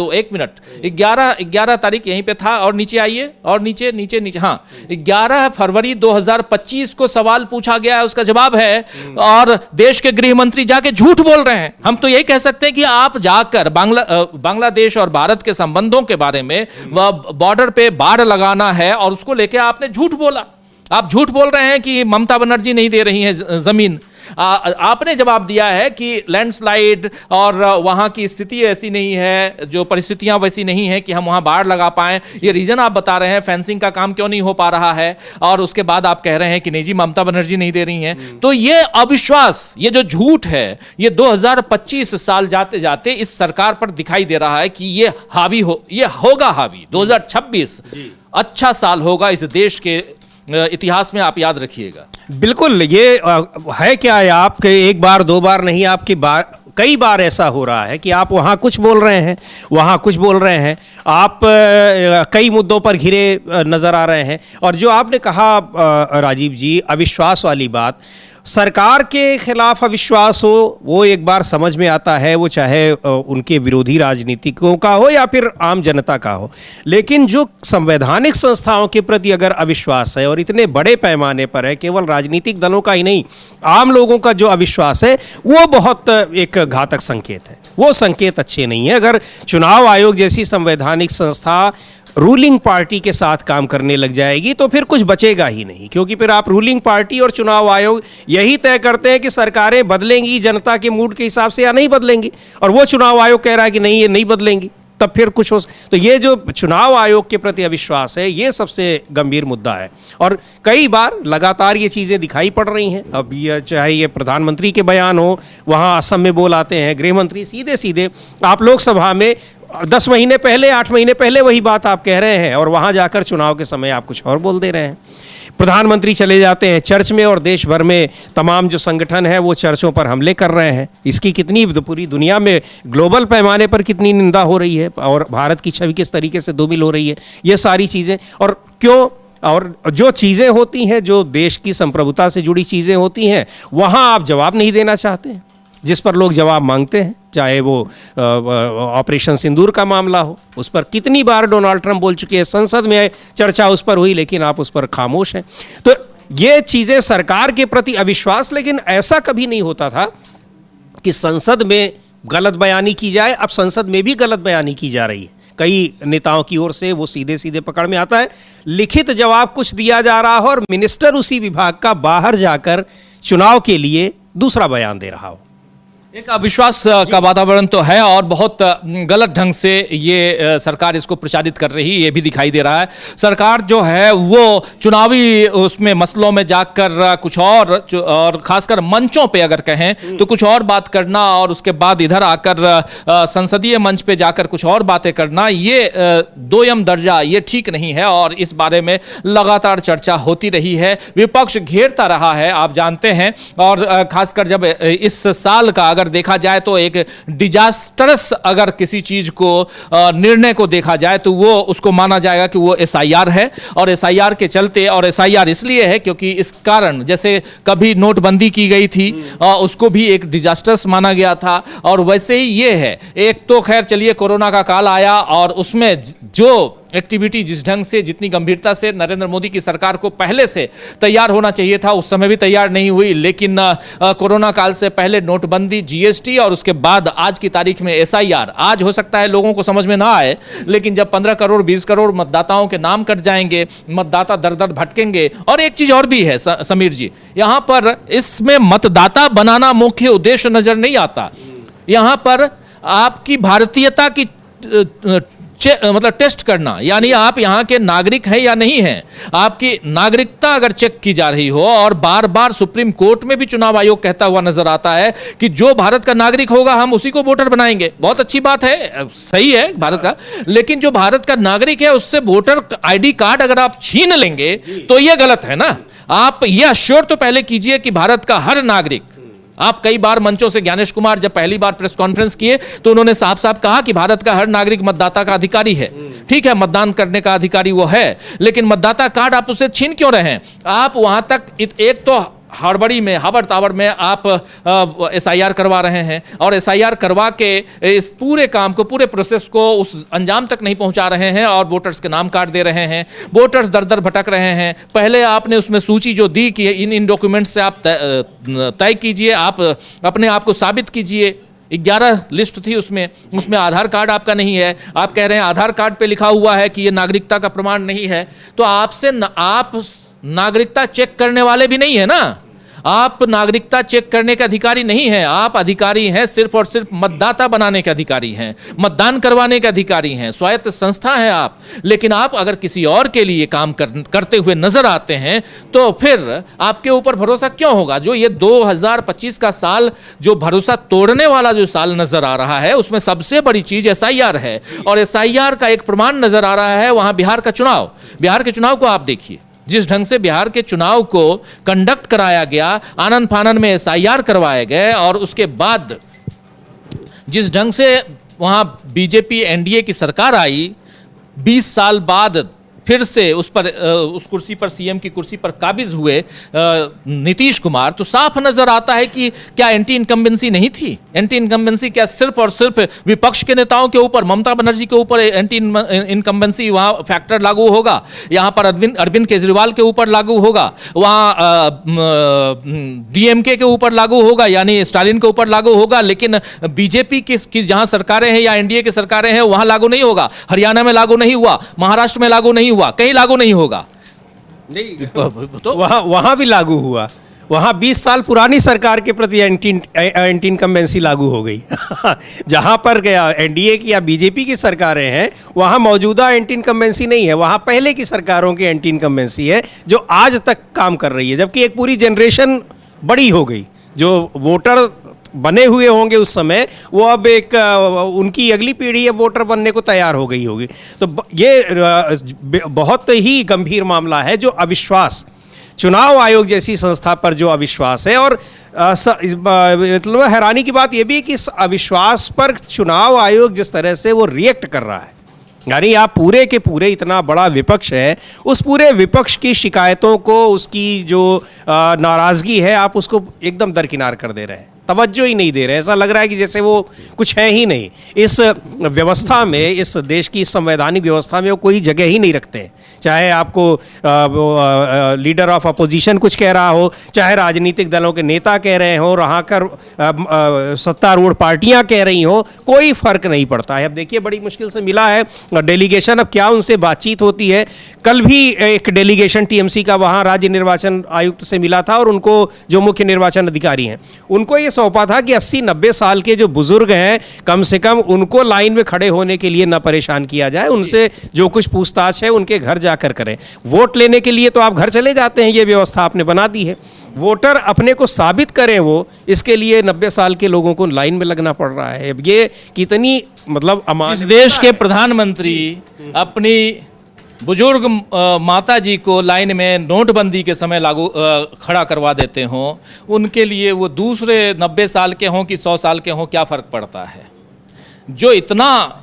तारीख यहीं पे था। और नीचे आइए, और नीचे हाँ, 11 फरवरी 2025 को सवाल पूछा गया है, उसका जवाब है। और देश के गृह मंत्री जाके झूठ बोल रहे हैं। हम तो यही कह सकते हैं कि आप जाकर बांग्लादेश और भारत के संबंधों के बारे में, बॉर्डर पे बाढ़ लगाना है और उसको लेके आपने झूठ बोला। आप झूठ बोल रहे हैं कि ममता बनर्जी नहीं दे रही है जमीन। आपने जवाब दिया है कि लैंडस्लाइड और वहां की स्थिति ऐसी नहीं है, जो परिस्थितियां वैसी नहीं है कि हम वहां बाढ़ लगा पाएं। ये रीजन आप बता रहे हैं, फेंसिंग का काम क्यों नहीं हो पा रहा है। और उसके बाद आप कह रहे हैं कि नहीं जी ममता बनर्जी नहीं दे रही हैं। तो ये अविश्वास, ये जो झूठ है, ये 2025 साल जाते जाते इस सरकार पर दिखाई दे रहा है कि ये होगा हावी। 2026 अच्छा साल होगा इस देश के इतिहास में, आप याद रखिएगा। बिल्कुल, ये है क्या है, आपके एक बार 2 बार नहीं, आपकी कई बार ऐसा हो रहा है कि आप वहाँ कुछ बोल रहे हैं, वहाँ कुछ बोल रहे हैं, आप कई मुद्दों पर घिरे नज़र आ रहे हैं। और जो आपने कहा राजीव जी, अविश्वास वाली बात, सरकार के खिलाफ अविश्वास हो वो एक बार समझ में आता है, वो चाहे उनके विरोधी राजनीतिकों का हो या फिर आम जनता का हो। लेकिन जो संवैधानिक संस्थाओं के प्रति अगर अविश्वास है, और इतने बड़े पैमाने पर है, केवल राजनीतिक दलों का ही नहीं, आम लोगों का जो अविश्वास है, वो बहुत एक घातक संकेत है। वो संकेत अच्छे नहीं है। अगर चुनाव आयोग जैसी संवैधानिक संस्था रूलिंग पार्टी के साथ काम करने लग जाएगी तो फिर कुछ बचेगा ही नहीं, क्योंकि फिर आप रूलिंग पार्टी और चुनाव आयोग यही तय करते हैं कि सरकारें बदलेंगी जनता के मूड के हिसाब से या नहीं बदलेंगी, और वो चुनाव आयोग कह रहा है कि नहीं ये नहीं बदलेंगी, तब फिर कुछ हो। तो ये जो चुनाव आयोग के प्रति अविश्वास है, ये सबसे गंभीर मुद्दा है। और कई बार लगातार ये चीज़ें दिखाई पड़ रही हैं। अब ये चाहे ये प्रधानमंत्री के बयान हो, वहाँ असम में बोल आते हैं गृह मंत्री, सीधे सीधे आप लोकसभा में 10 महीने पहले, 8 महीने पहले वही बात आप कह रहे हैं, और वहाँ जाकर चुनाव के समय आप कुछ और बोल दे रहे हैं। प्रधानमंत्री चले जाते हैं चर्च में, और देश भर में तमाम जो संगठन है वो चर्चों पर हमले कर रहे हैं। इसकी कितनी पूरी दुनिया में ग्लोबल पैमाने पर कितनी निंदा हो रही है, और भारत की छवि किस तरीके से धूमिल हो रही है, ये सारी चीज़ें। और क्यों, और जो चीज़ें होती हैं, जो देश की संप्रभुता से जुड़ी चीज़ें होती हैं, वहाँ आप जवाब नहीं देना चाहते हैं, जिस पर लोग जवाब मांगते हैं। चाहे वो ऑपरेशन सिंदूर का मामला हो, उस पर कितनी बार डोनाल्ड ट्रंप बोल चुके हैं, संसद में चर्चा उस पर हुई, लेकिन आप उस पर खामोश हैं। तो ये चीज़ें सरकार के प्रति अविश्वास। लेकिन ऐसा कभी नहीं होता था कि संसद में गलत बयानी की जाए। अब संसद में भी गलत बयानी की जा रही है कई नेताओं की ओर से। वो सीधे सीधे पकड़ में आता है, लिखित जवाब कुछ दिया जा रहा हो, और मिनिस्टर उसी विभाग का बाहर जाकर चुनाव के लिए दूसरा बयान दे रहा हो। एक अविश्वास का वातावरण तो है और बहुत गलत ढंग से ये सरकार इसको प्रचारित कर रही है, ये भी दिखाई दे रहा है। सरकार जो है वो चुनावी उसमें मसलों में जाकर कुछ और खासकर मंचों पे अगर कहें तो कुछ और बात करना और उसके बाद इधर आकर संसदीय मंच पे जाकर कुछ और बातें करना, ये दोयम दर्जा, ये ठीक नहीं है और इस बारे में लगातार चर्चा होती रही है, विपक्ष घेरता रहा है, आप जानते हैं। और खासकर जब इस साल का अगर देखा जाए तो एक डिजास्टरस अगर किसी चीज को निर्णय को देखा जाए तो वो उसको माना जाएगा कि वो एसआईआर है। और एसआईआर के चलते, और एसआईआर इसलिए है क्योंकि इस कारण जैसे कभी नोटबंदी की गई थी उसको भी एक डिजास्टरस माना गया था, और वैसे ही ये है। एक तो खैर चलिए कोरोना का काल आया और उसमें जो एक्टिविटी जिस ढंग से, जितनी गंभीरता से नरेंद्र मोदी की सरकार को पहले से तैयार होना चाहिए था उस समय भी तैयार नहीं हुई, लेकिन कोरोना काल से पहले नोटबंदी, जीएसटी और उसके बाद आज की तारीख में एसआईआर, आज हो सकता है लोगों को समझ में ना आए, लेकिन जब 15 करोड़ 20 करोड़ मतदाताओं के नाम कट जाएंगे, मतदाता दर दर भटकेंगे। और एक चीज और भी है समीर जी, यहां पर इसमें मतदाता बनाना मुख्य उद्देश्य नजर नहीं आता। यहां पर आपकी भारतीयता की मतलब टेस्ट करना, यानी आप यहाँ के नागरिक हैं या नहीं हैं, आपकी नागरिकता अगर चेक की जा रही हो। और बार बार सुप्रीम कोर्ट में भी चुनाव आयोग कहता हुआ नजर आता है कि जो भारत का नागरिक होगा हम उसी को वोटर बनाएंगे। बहुत अच्छी बात है, सही है भारत का, लेकिन जो भारत का नागरिक है उससे वोटर आईडी कार्ड अगर आप छीन लेंगे तो यह गलत है ना। आप यह अश्योर तो पहले कीजिए कि भारत का हर नागरिक, आप कई बार मंचों से, ज्ञानेश कुमार जब पहली बार प्रेस कॉन्फ्रेंस किए तो उन्होंने साफ साफ कहा कि भारत का हर नागरिक मतदाता का अधिकारी है। ठीक है, मतदान करने का अधिकारी वो है, लेकिन मतदाता कार्ड आप उससे छीन क्यों रहे हैं? आप वहां तक एक तो हड़बड़ी में, हाबड़ ताबड़ में आप एसआईआर करवा रहे हैं और एसआईआर करवा के इस पूरे काम को, पूरे प्रोसेस को उस अंजाम तक नहीं पहुंचा रहे हैं और वोटर्स के नाम काट दे रहे हैं। वोटर्स दर दर भटक रहे हैं। पहले आपने उसमें सूची जो दी कि इन डॉक्यूमेंट से आप तय कीजिए, आप अपने आप को साबित कीजिए। 11 लिस्ट थी उसमें आधार कार्ड आपका नहीं है। आप कह रहे हैं आधार कार्ड पे लिखा हुआ है कि ये नागरिकता का प्रमाण नहीं है, तो आप नागरिकता चेक करने वाले भी नहीं है ना। आप नागरिकता चेक करने के अधिकारी नहीं हैं, आप अधिकारी हैं सिर्फ और सिर्फ मतदाता बनाने के अधिकारी हैं, मतदान करवाने के अधिकारी हैं, स्वायत्त संस्था है आप। लेकिन आप अगर किसी और के लिए काम करते हुए नजर आते हैं तो फिर आपके ऊपर भरोसा क्यों होगा? जो ये 2025 का साल जो भरोसा तोड़ने वाला जो साल नजर आ रहा है, उसमें सबसे बड़ी चीज एसआईआर है और एसआईआर का एक प्रमाण नजर आ रहा है वहां बिहार का चुनाव। बिहार के चुनाव को आप देखिए, जिस ढंग से बिहार के चुनाव को कंडक्ट कराया गया, आनन फानन में एसआईआर करवाए गए और उसके बाद जिस ढंग से वहां बीजेपी एनडीए की सरकार आई, 20 साल बाद फिर से उस कुर्सी पर, सीएम की कुर्सी पर काबिज हुए नीतीश कुमार, तो साफ नजर आता है कि क्या एंटी इनकम्बेंसी नहीं थी? एंटी इनकम्बेंसी क्या सिर्फ और सिर्फ विपक्ष के नेताओं के ऊपर, ममता बनर्जी के ऊपर एंटी इनकम्बेंसी वहां फैक्टर लागू होगा? यहां पर अरविंद केजरीवाल के ऊपर लागू होगा, वहां डीएमके के ऊपर लागू होगा, यानी स्टालिन के ऊपर लागू होगा, लेकिन बीजेपी की जहां सरकारें हैं या एनडीए की सरकारें हैं वहां लागू नहीं होगा। हरियाणा में लागू नहीं हुआ, महाराष्ट्र में लागू नहीं हुआ, कहीं लागू नहीं होगा। नहीं तो वहां भी लागू हुआ। वहां 20 साल पुरानी सरकार के प्रति एंटी इनकम्बेंसी लागू हो गई। जहां पर एनडीए की या बीजेपी की सरकारें हैं वहां मौजूदा एंटी इनकम्बेंसी नहीं है, वहां पहले की सरकारों की एंटी इनकम्बेंसी है जो आज तक काम कर रही है। जबकि एक पूरी जनरेशन बड़ी हो गई, जो वोटर बने हुए होंगे उस समय, वो अब एक उनकी अगली पीढ़ी अब वोटर बनने को तैयार हो गई होगी। तो ये बहुत ही गंभीर मामला है, जो अविश्वास, चुनाव आयोग जैसी संस्था पर जो अविश्वास है। और मतलब हैरानी की बात यह भी है कि इस अविश्वास पर चुनाव आयोग जिस तरह से वो रिएक्ट कर रहा है, यानी आप पूरे के पूरे, इतना बड़ा विपक्ष है, उस पूरे विपक्ष की शिकायतों को, उसकी जो नाराज़गी है, आप उसको एकदम दरकिनार कर दे रहे हैं, तवज्जो ही नहीं दे रहे। ऐसा लग रहा है कि जैसे वो कुछ है ही नहीं इस व्यवस्था में, इस देश की संवैधानिक व्यवस्था में वो कोई जगह ही नहीं रखते हैं। चाहे आपको लीडर ऑफ अपोजिशन कुछ कह रहा हो, चाहे राजनीतिक दलों के नेता कह रहे हो, रहा कर सत्तारूढ़ पार्टियां कह रही हो, कोई फर्क नहीं पड़ता है। अब देखिए, बड़ी मुश्किल से मिला है डेलीगेशन, अब क्या उनसे बातचीत होती है। कल भी एक डेलीगेशन टीएमसी का वहाँ राज्य निर्वाचन आयुक्त से मिला था और उनको, जो मुख्य निर्वाचन अधिकारी हैं, उनको ये सौंपा था कि 80-90 साल के जो बुजुर्ग हैं कम से कम उनको लाइन में खड़े होने के लिए न परेशान किया जाए, उनसे जो कुछ पूछताछ है उनके घर जाकर करें। वोट लेने के लिए तो आप घर चले जाते हैं, ये व्यवस्था आपने बना दी है। वोटर अपने को साबित करें वो, इसके लिए 90 साल के लोगों को लाइन में लगना पड़ रहा है। अब ये कितनी मतलब इस देश के प्रधानमंत्री अपनी बुजुर्ग माता जी को लाइन में नोटबंदी के समय खड़ा करवा देते हों, उनके लिए वो दूसरे 90 साल के हों कि 100 साल के हों, क्या फ़र्क पड़ता है। जो इतना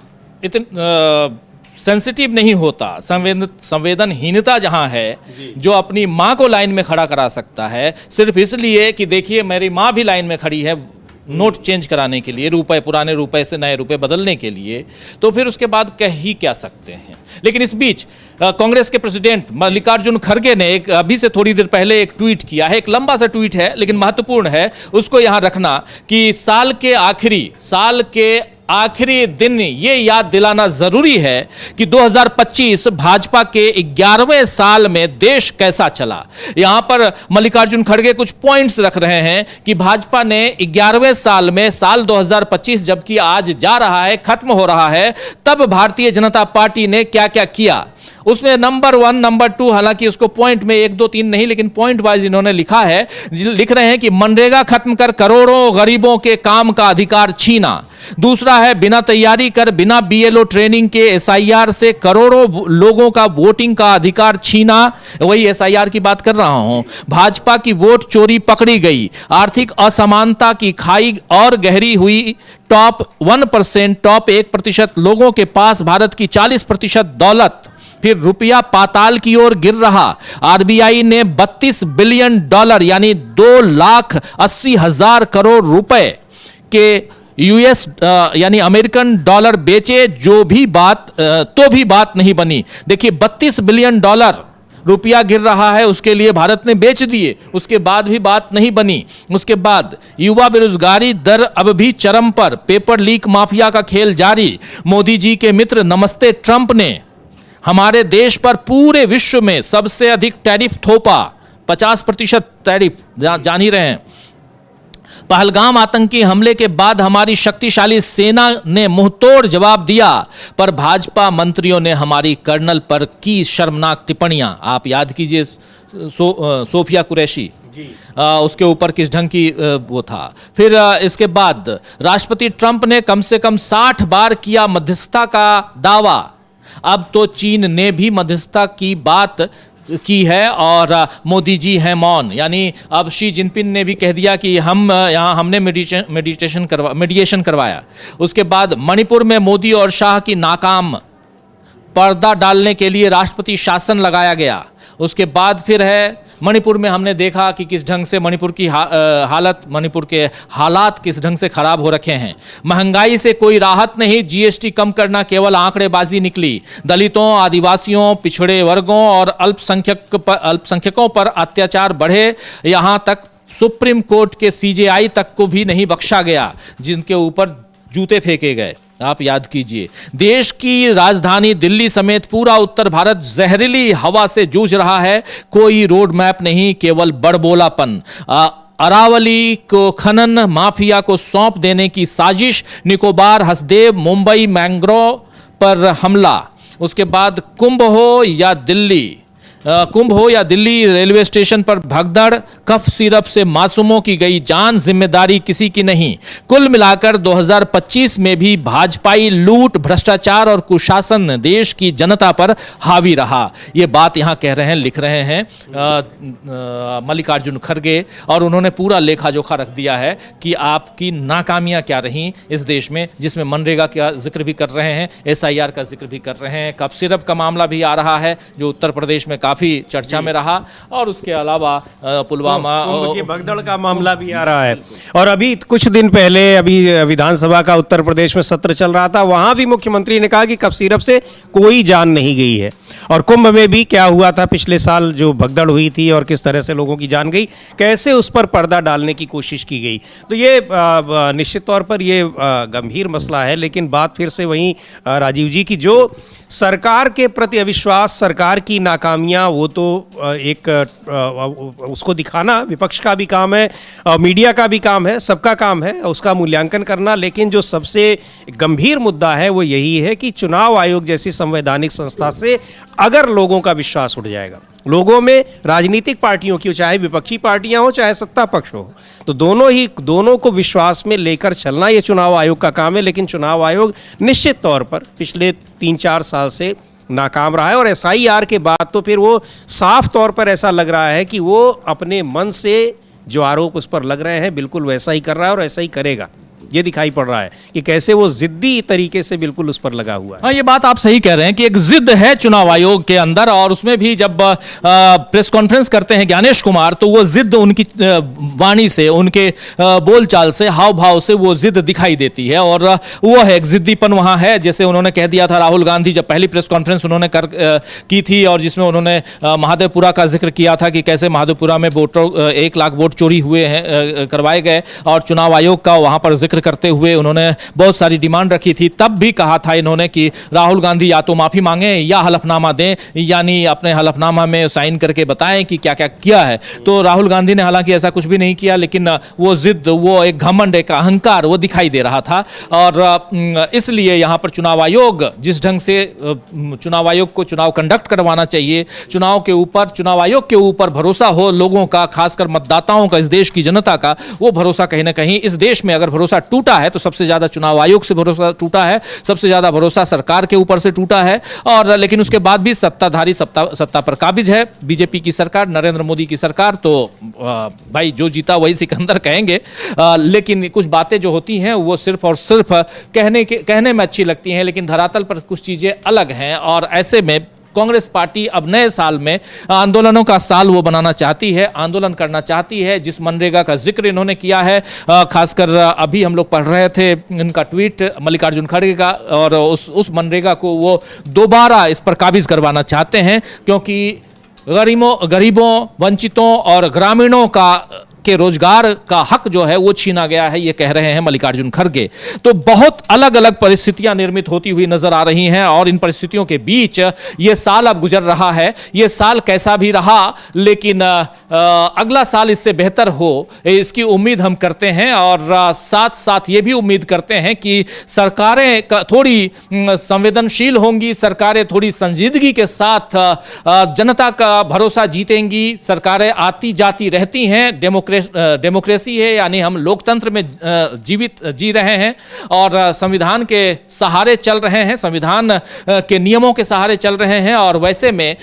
सेंसिटिव नहीं होता, संवेदनहीनता जहाँ है, जो अपनी माँ को लाइन में खड़ा करा सकता है सिर्फ इसलिए कि देखिए मेरी माँ भी लाइन में खड़ी है नोट चेंज कराने के लिए, रुपए पुराने रुपए से नए रुपए बदलने के लिए, तो फिर उसके बाद कह ही क्या सकते हैं। लेकिन इस बीच कांग्रेस के प्रेसिडेंट मल्लिकार्जुन खड़गे ने एक अभी से थोड़ी देर पहले एक ट्वीट किया है। एक लंबा सा ट्वीट है लेकिन महत्वपूर्ण है, उसको यहाँ रखना कि साल के आखिरी दिन ये याद दिलाना जरूरी है कि 2025 भाजपा के 11वें साल में देश कैसा चला। यहां पर मल्लिकार्जुन खड़गे कुछ पॉइंट्स रख रहे हैं कि भाजपा ने 11वें साल में, साल 2025 जबकि आज जा रहा है, खत्म हो रहा है, तब भारतीय जनता पार्टी ने क्या क्या किया। उसमें नंबर 1, नंबर 2, हालांकि उसको पॉइंट में 1, 2, 3 नहीं लेकिन पॉइंट वाइज इन्होंने लिखा है। लिख रहे हैं कि मनरेगा खत्म कर करोड़ों गरीबों के काम का अधिकार छीना। दूसरा है बिना तैयारी कर, बिना बीएलओ ट्रेनिंग के एसआईआर से करोड़ों लोगों का वोटिंग का अधिकार छीना। वही एसआईआर की बात कर रहा हूं। भाजपा की वोट चोरी पकड़ी गई। आर्थिक असमानता की खाई और गहरी हुई। टॉप 1%, टॉप 1% लोगों के पास भारत की 40% दौलत। फिर रुपया पाताल की ओर गिर रहा। आरबीआई ने $32 बिलियन यानी 2,80,000 करोड़ रुपए के यूएस यानी अमेरिकन डॉलर बेचे, जो भी बात तो भी बात नहीं बनी। देखिए $32 बिलियन रुपया गिर रहा है, उसके लिए भारत ने बेच दिए, उसके बाद भी बात नहीं बनी। उसके बाद युवा बेरोजगारी दर अब भी चरम पर। पेपर लीक माफिया का खेल जारी। मोदी जी के मित्र नमस्ते ट्रंप ने हमारे देश पर पूरे विश्व में सबसे अधिक टैरिफ थोपा। 50% टैरिफ, जान ही रहे हैं। पहलगाम आतंकी हमले के बाद हमारी शक्तिशाली सेना ने मुंहतोड़ जवाब दिया, पर भाजपा मंत्रियों ने हमारी कर्नल पर की शर्मनाक टिप्पणियां। आप याद कीजिए सोफिया कुरैशी उसके ऊपर किस ढंग की वो था। फिर इसके बाद राष्ट्रपति ट्रंप ने कम से कम 60 बार किया मध्यस्थता का दावा। अब तो चीन ने भी मध्यस्थता की बात की है और मोदी जी हैं मौन। यानी अब शी जिनपिंग ने भी कह दिया कि हमने मीडिएशन करवाया। उसके बाद मणिपुर में मोदी और शाह की नाकाम। पर्दा डालने के लिए राष्ट्रपति शासन लगाया गया। उसके बाद फिर है मणिपुर में हमने देखा कि किस ढंग से मणिपुर की मणिपुर के हालात किस ढंग से खराब हो रखे हैं। महंगाई से कोई राहत नहीं, जीएसटी कम करना केवल आंकड़ेबाजी निकली। दलितों, आदिवासियों, पिछड़े वर्गों और अल्पसंख्यकों पर अत्याचार बढ़े। यहां तक सुप्रीम कोर्ट के सीजेआई तक को भी नहीं बख्शा गया, जिनके ऊपर जूते फेंके गए। आप याद कीजिए, देश की राजधानी दिल्ली समेत पूरा उत्तर भारत जहरीली हवा से जूझ रहा है। कोई रोड मैप नहीं, केवल बड़बोलापन। अरावली को खनन माफिया को सौंप देने की साजिश। निकोबार, हसदेव, मुंबई मैंग्रोव पर हमला। उसके बाद कुंभ हो या दिल्ली रेलवे स्टेशन पर भगदड़। कफ सिरप से मासूमों की गई जान, जिम्मेदारी किसी की नहीं। कुल मिलाकर 2025 में भी भाजपाई लूट, भ्रष्टाचार और कुशासन देश की जनता पर हावी रहा। ये बात यहां कह रहे हैं, लिख रहे हैं मल्लिकार्जुन खड़गे, और उन्होंने पूरा लेखा जोखा रख दिया है कि आपकी नाकामियां क्या रहीं इस देश में, जिसमें मनरेगा का जिक्र भी कर रहे हैं, एसआईआर का जिक्र भी कर रहे हैं, कफ सिरप का मामला भी आ रहा है जो उत्तर प्रदेश में काफी चर्चा में रहा, और उसके अलावा पुलवामा की भगदड़ का मामला भी आ रहा है। और अभी कुछ दिन पहले अभी विधानसभा का उत्तर प्रदेश में सत्र चल रहा था, वहां भी मुख्यमंत्री ने कहा कि कफ सिरप से कोई जान नहीं गई है। और कुंभ में भी क्या हुआ था पिछले साल, जो भगदड़ हुई थी और किस तरह से लोगों की जान गई, कैसे उस पर पर्दा डालने की कोशिश की गई। तो ये निश्चित तौर पर ये गंभीर मसला है। लेकिन बात फिर से वहीं राजीव जी की, जो सरकार के प्रति अविश्वास, सरकार की नाकामियां गलतियां वो तो उसको दिखाना विपक्ष का भी काम है, मीडिया का भी काम है, सबका काम है उसका मूल्यांकन करना। लेकिन जो सबसे गंभीर मुद्दा है वो यही है कि चुनाव आयोग जैसी संवैधानिक संस्था से अगर लोगों का विश्वास उठ जाएगा, लोगों में राजनीतिक पार्टियों की, चाहे विपक्षी पार्टियां हो चाहे सत्ता पक्ष हो, तो दोनों को विश्वास में लेकर चलना ये चुनाव आयोग का काम है। लेकिन चुनाव आयोग निश्चित तौर पर पिछले 3-4 साल से नाकाम रहा है और एसआईआर के बाद तो फिर वो साफ तौर पर ऐसा लग रहा है कि वो अपने मन से जो आरोप उस पर लग रहे हैं बिल्कुल वैसा ही कर रहा है और ऐसा ही करेगा। ये दिखाई पड़ रहा है कि कैसे वो जिद्दी तरीके से बिल्कुल उस पर लगा हुआ है। हाँ, ये बात आप सही कह रहे हैं कि एक जिद है चुनाव आयोग के अंदर, और उसमें भी जब प्रेस कॉन्फ्रेंस करते हैं ज्ञानेश कुमार तो वो जिद उनकी वाणी से, उनके बोलचाल से, हाव भाव से वो जिद दिखाई देती है और वो है एक जिद्दीपन वहाँ है। जैसे उन्होंने कह दिया था राहुल गांधी, जब पहली प्रेस कॉन्फ्रेंस उन्होंने की थी और जिसमें उन्होंने महादेवपुरा का जिक्र किया था कि कैसे महादेवपुरा में 1 लाख वोट चोरी हुए हैं, करवाए गए, और चुनाव आयोग का वहाँ पर जिक्र करते हुए उन्होंने बहुत सारी डिमांड रखी थी। तब भी कहा था इन्होंने कि राहुल गांधी या तो माफी मांगे या हलफनामा दें, यानी अपने हलफनामा में साइन करके बताएं कि क्या क्या किया है। तो राहुल गांधी ने हालांकि ऐसा कुछ भी नहीं किया, लेकिन वो जिद, वो एक घमंड, एक अहंकार वो दिखाई दे रहा था। और इसलिए यहाँ पर चुनाव आयोग, जिस ढंग से चुनाव आयोग को चुनाव कंडक्ट करवाना चाहिए, चुनाव आयोग के ऊपर भरोसा हो लोगों का, खासकर मतदाताओं का, इस देश की जनता का, वो भरोसा कहीं ना कहीं इस देश में अगर भरोसा टूटा है तो सबसे ज्यादा चुनाव आयोग से भरोसा टूटा है, सबसे ज्यादा भरोसा सरकार के ऊपर से टूटा है। और लेकिन उसके बाद भी सत्ताधारी सत्ता पर काबिज है, बीजेपी की सरकार, नरेंद्र मोदी की सरकार। तो भाई जो जीता वही सिकंदर कहेंगे। लेकिन कुछ बातें जो होती हैं वो सिर्फ और सिर्फ कहने में अच्छी लगती हैं, लेकिन धरातल पर कुछ चीजें अलग हैं। और ऐसे में कांग्रेस पार्टी अब नए साल में आंदोलनों का साल वो बनाना चाहती है, आंदोलन करना चाहती है। जिस मनरेगा का जिक्र इन्होंने किया है, खासकर अभी हम लोग पढ़ रहे थे इनका ट्वीट मल्लिकार्जुन खड़गे का, और उस मनरेगा को वो दोबारा इस पर काबिज करवाना चाहते हैं, क्योंकि गरीबों, वंचितों और ग्रामीणों के रोजगार का हक जो है वो छीना गया है, ये कह रहे हैं मल्लिकार्जुन खड़गे। तो बहुत अलग अलग परिस्थितियां निर्मित होती हुई नजर आ रही हैं, और इन परिस्थितियों के बीच ये साल अब गुजर रहा है। ये साल कैसा भी रहा, लेकिन अगला साल इससे बेहतर हो, इसकी उम्मीद हम करते हैं। और साथ साथ ये भी उम्मीद करते हैं कि सरकारें थोड़ी संवेदनशील होंगी, सरकारें थोड़ी संजीदगी के साथ जनता का भरोसा जीतेंगी। सरकारें आती जाती रहती हैं, डेमोक्रेसी है, यानी हम लोकतंत्र में जी रहे हैं और संविधान के सहारे चल रहे हैं, संविधान के नियमों के सहारे चल रहे हैं। और वैसे में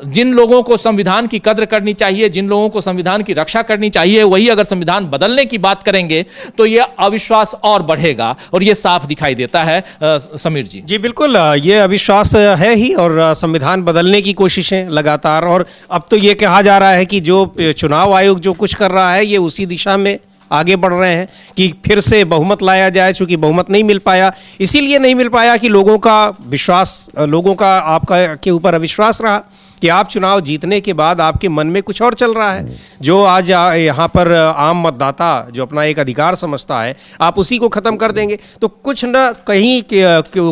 जिन लोगों को संविधान की कद्र करनी चाहिए, जिन लोगों को संविधान की रक्षा करनी चाहिए, वही अगर संविधान बदलने की बात करेंगे तो यह अविश्वास और बढ़ेगा, और यह साफ दिखाई देता है। समीर जी। जी बिल्कुल, ये अविश्वास है ही, और संविधान बदलने की कोशिशें लगातार। और अब तो ये कहा जा रहा है कि जो चुनाव आयोग जो कुछ कर रहा है ये उसी दिशा में आगे बढ़ रहे हैं कि फिर से बहुमत लाया जाए। चूंकि बहुमत नहीं मिल पाया, इसीलिए नहीं मिल पाया कि लोगों का आपका के ऊपर अविश्वास रहा कि आप चुनाव जीतने के बाद आपके मन में कुछ और चल रहा है। जो आज यहाँ पर आम मतदाता जो अपना एक अधिकार समझता है, आप उसी को खत्म कर देंगे तो कुछ न कहीं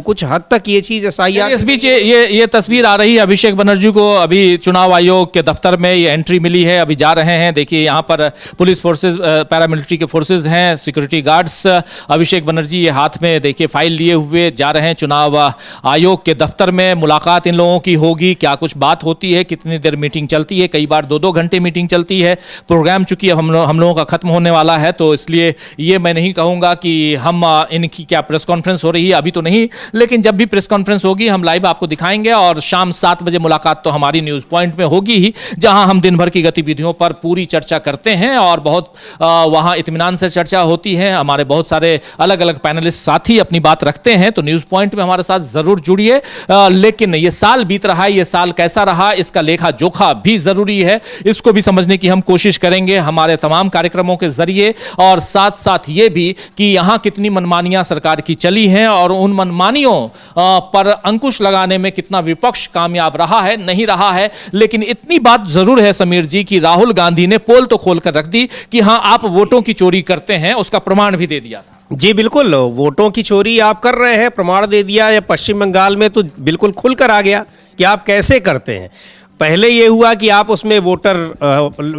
कुछ हद तक ये चीज़ एसआईआर। इस बीच ये तस्वीर आ रही है अभिषेक बनर्जी को, अभी चुनाव आयोग के दफ्तर में ये एंट्री मिली है, अभी जा रहे हैं। देखिए यहाँ पर पुलिस फोर्सेज, पैरामिलिट्री के फोर्सेज हैं, सिक्योरिटी गार्ड्स। अभिषेक बनर्जी ये हाथ में देखिए फाइल लिए हुए जा रहे हैं चुनाव आयोग के दफ्तर में। मुलाकात इन लोगों की होगी, क्या कुछ बात होती है, कितनी देर मीटिंग चलती है, कई बार 2-2 घंटे मीटिंग चलती है। प्रोग्राम चूंकि अब हम लोगों का खत्म होने वाला है, तो इसलिए ये मैं नहीं कहूंगा कि हम इनकी क्या प्रेस कॉन्फ्रेंस हो रही है, अभी तो नहीं, लेकिन जब भी प्रेस कॉन्फ्रेंस होगी हम लाइव आपको दिखाएंगे। और शाम 7 बजे मुलाकात तो हमारी न्यूज पॉइंट में होगी ही, जहां हम दिन भर की गतिविधियों पर पूरी चर्चा करते हैं और बहुत वहां इत्मीनान से चर्चा होती है। हमारे बहुत सारे अलग अलग पैनलिस्ट साथी अपनी बात रखते हैं, तो न्यूज पॉइंट में हमारे साथ जरूर जुड़िए। लेकिन ये साल बीत रहा है, ये साल कैसा रहा, इसका लेखा जोखा भी जरूरी है, इसको भी समझने की हम कोशिश करेंगे हमारे तमाम कार्यक्रमों के जरिए। और साथ साथ ये भी कि यहां कितनी मनमानियां सरकार की चली हैं और उन मनमानियों पर अंकुश लगाने में कितना विपक्ष कामयाब रहा है, नहीं रहा है। लेकिन इतनी बात जरूर है समीर जी कि राहुल गांधी ने पोल तो खोल कर रख दी कि हां आप वोटों की चोरी करते हैं, उसका प्रमाण भी दे दिया था। जी बिल्कुल, वोटों की चोरी आप कर रहे हैं, प्रमाण दे दिया। या पश्चिम बंगाल में तो बिल्कुल खुलकर आ गया कि आप कैसे करते हैं। पहले ये हुआ कि आप उसमें वोटर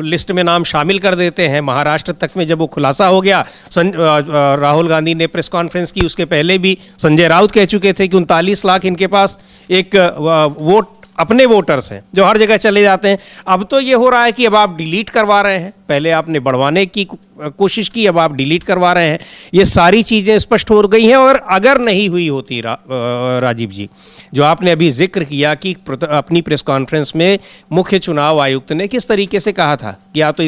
लिस्ट में नाम शामिल कर देते हैं। महाराष्ट्र तक में जब वो खुलासा हो गया, राहुल गांधी ने प्रेस कॉन्फ्रेंस की, उसके पहले भी संजय राउत कह चुके थे कि 39 लाख इनके पास एक वोट अपने वोटर्स हैं जो हर जगह चले जाते हैं। अब तो ये हो रहा है कि अब आप डिलीट करवा रहे हैं, पहले आपने बढ़वाने की कोशिश की, अब आप डिलीट करवा रहे हैं। ये सारी चीज़ें स्पष्ट हो गई हैं। और अगर नहीं हुई होती राजीव जी, जो आपने अभी जिक्र किया कि अपनी प्रेस कॉन्फ्रेंस में मुख्य चुनाव आयुक्त ने किस तरीके से कहा था कि या तो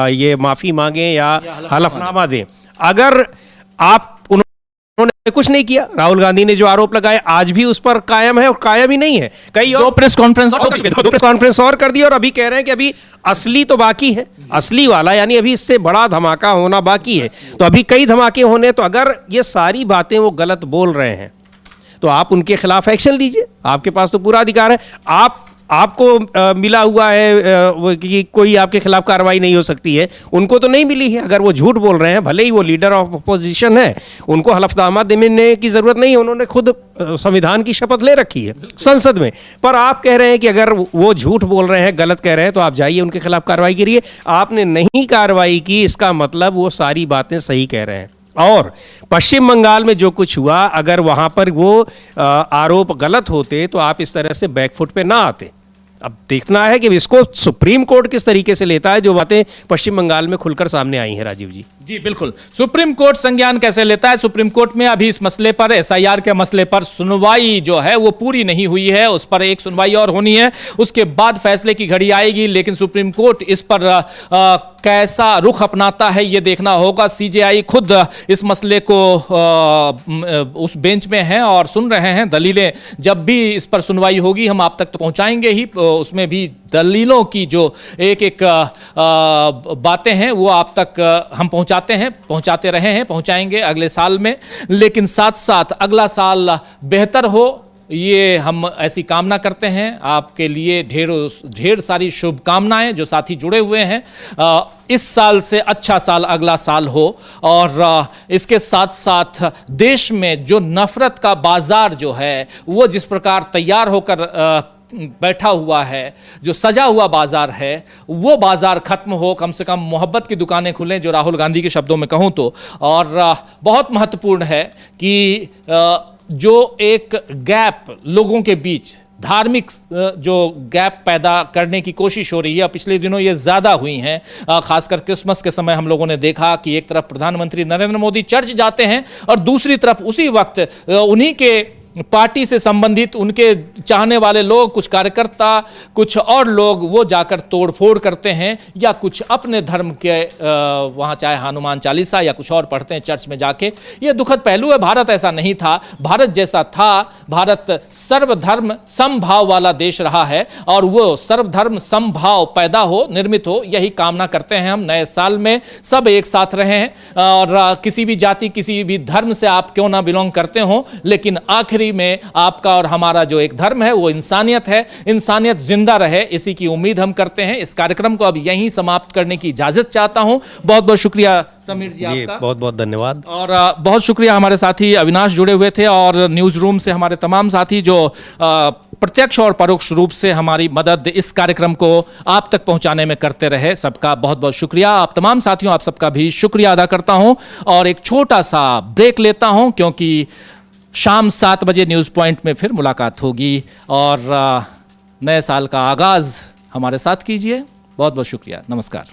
ये माफ़ी मांगें या हलफनामा दें, अगर आप उन्होंने कुछ नहीं किया, राहुल गांधी ने जो आरोप लगाए आज भी उस पर कायम है और कायम ही नहीं है। कई और प्रेस कॉन्फ्रेंस और कर दी और अभी कह रहे हैं कि अभी असली तो बाकी है, असली वाला, यानी अभी इससे बड़ा धमाका होना बाकी है। तो अभी कई धमाके होने, तो अगर ये सारी बातें वो गलत बोल रहे हैं तो आप उनके खिलाफ एक्शन लीजिए, आपके पास तो पूरा अधिकार है। आपको मिला हुआ है कि कोई आपके खिलाफ कार्रवाई नहीं हो सकती है, उनको तो नहीं मिली है। अगर वो झूठ बोल रहे हैं, भले ही वो लीडर ऑफ अपोजिशन है, उनको हलफनामा देने की जरूरत नहीं है, उन्होंने खुद संविधान की शपथ ले रखी है संसद में। पर आप कह रहे हैं कि अगर वो झूठ बोल रहे हैं, गलत कह रहे हैं, तो आप जाइए उनके खिलाफ कार्रवाई करिए। आपने नहीं कार्रवाई की, इसका मतलब वो सारी बातें सही कह रहे हैं। और पश्चिम बंगाल में जो कुछ हुआ, अगर वहाँ पर वो आरोप गलत होते तो आप इस तरह से बैकफुट पे ना आते। अब देखना है कि इसको सुप्रीम कोर्ट किस तरीके से लेता है, जो बातें पश्चिम बंगाल में खुलकर सामने आई हैं राजीव जी। जी बिल्कुल, सुप्रीम कोर्ट संज्ञान कैसे लेता है। सुप्रीम कोर्ट में अभी इस मसले पर, एसआईआर के मसले पर सुनवाई जो है वो पूरी नहीं हुई है, उस पर एक सुनवाई और होनी है, उसके बाद फैसले की घड़ी आएगी। लेकिन सुप्रीम कोर्ट इस पर कैसा रुख अपनाता है ये देखना होगा। सीजेआई खुद इस मसले को उस बेंच में है और सुन रहे हैं दलीलें। जब भी इस पर सुनवाई होगी हम आप तक तो पहुंचाएंगे ही, उसमें भी दलीलों की जो एक एक बातें हैं वो आप तक हम पहुंचाते रहे हैं, पहुंचाएंगे अगले साल में। लेकिन साथ साथ अगला साल बेहतर हो, ये हम ऐसी कामना करते हैं। आपके लिए ढेर सारी शुभकामनाएं, जो साथी जुड़े हुए हैं। इस साल से अच्छा साल अगला साल हो। और इसके साथ साथ देश में जो नफरत का बाजार जो है वो जिस प्रकार तैयार होकर बैठा हुआ है, जो सजा हुआ बाजार है, वो बाजार खत्म हो, कम से कम मोहब्बत की दुकानें खुलें, जो राहुल गांधी के शब्दों में कहूं तो। और बहुत महत्वपूर्ण है कि जो एक गैप लोगों के बीच, धार्मिक जो गैप पैदा करने की कोशिश हो रही है, पिछले दिनों ये ज़्यादा हुई हैं, खासकर क्रिसमस के समय हम लोगों ने देखा कि एक तरफ प्रधानमंत्री नरेंद्र मोदी चर्च जाते हैं और दूसरी तरफ उसी वक्त उन्हीं के पार्टी से संबंधित उनके चाहने वाले लोग, कुछ कार्यकर्ता, कुछ और लोग वो जाकर तोड़फोड़ करते हैं या कुछ अपने धर्म के वहाँ चाहे हनुमान चालीसा या कुछ और पढ़ते हैं चर्च में जाके। ये दुखद पहलू है। भारत ऐसा नहीं था। भारत जैसा था, भारत सर्वधर्म समभाव वाला देश रहा है और वो सर्वधर्म समभाव पैदा हो, निर्मित हो, यही कामना करते हैं हम। नए साल में सब एक साथ रहें और किसी भी जाति, किसी भी धर्म से आप क्यों ना बिलोंग करते हो, लेकिन आखिर में आपका और हमारा जो एक धर्म है वो इंसानियत है। इंसानियत जिंदा रहे, इसी की उम्मीद हम करते हैं। इस कार्यक्रम को अब यहीं समाप्त करने की इजाजत चाहता हूं। बहुत बहुत शुक्रिया समीर जी आपका। बहुत बहुत धन्यवाद। और बहुत शुक्रिया हमारे साथी अविनाश जुड़े हुए थे और न्यूज रूम से हमारे तमाम साथी जो प्रत्यक्ष और परोक्ष रूप से हमारी मदद इस कार्यक्रम को आप तक पहुंचाने में करते रहे। सबका बहुत बहुत शुक्रिया। आप तमाम साथियों, आप सबका भी शुक्रिया अदा करता हूं और एक छोटा सा ब्रेक लेता हूं, क्योंकि शाम 7 बजे न्यूज़ पॉइंट में फिर मुलाकात होगी और नए साल का आगाज़ हमारे साथ कीजिए। बहुत बहुत शुक्रिया। नमस्कार।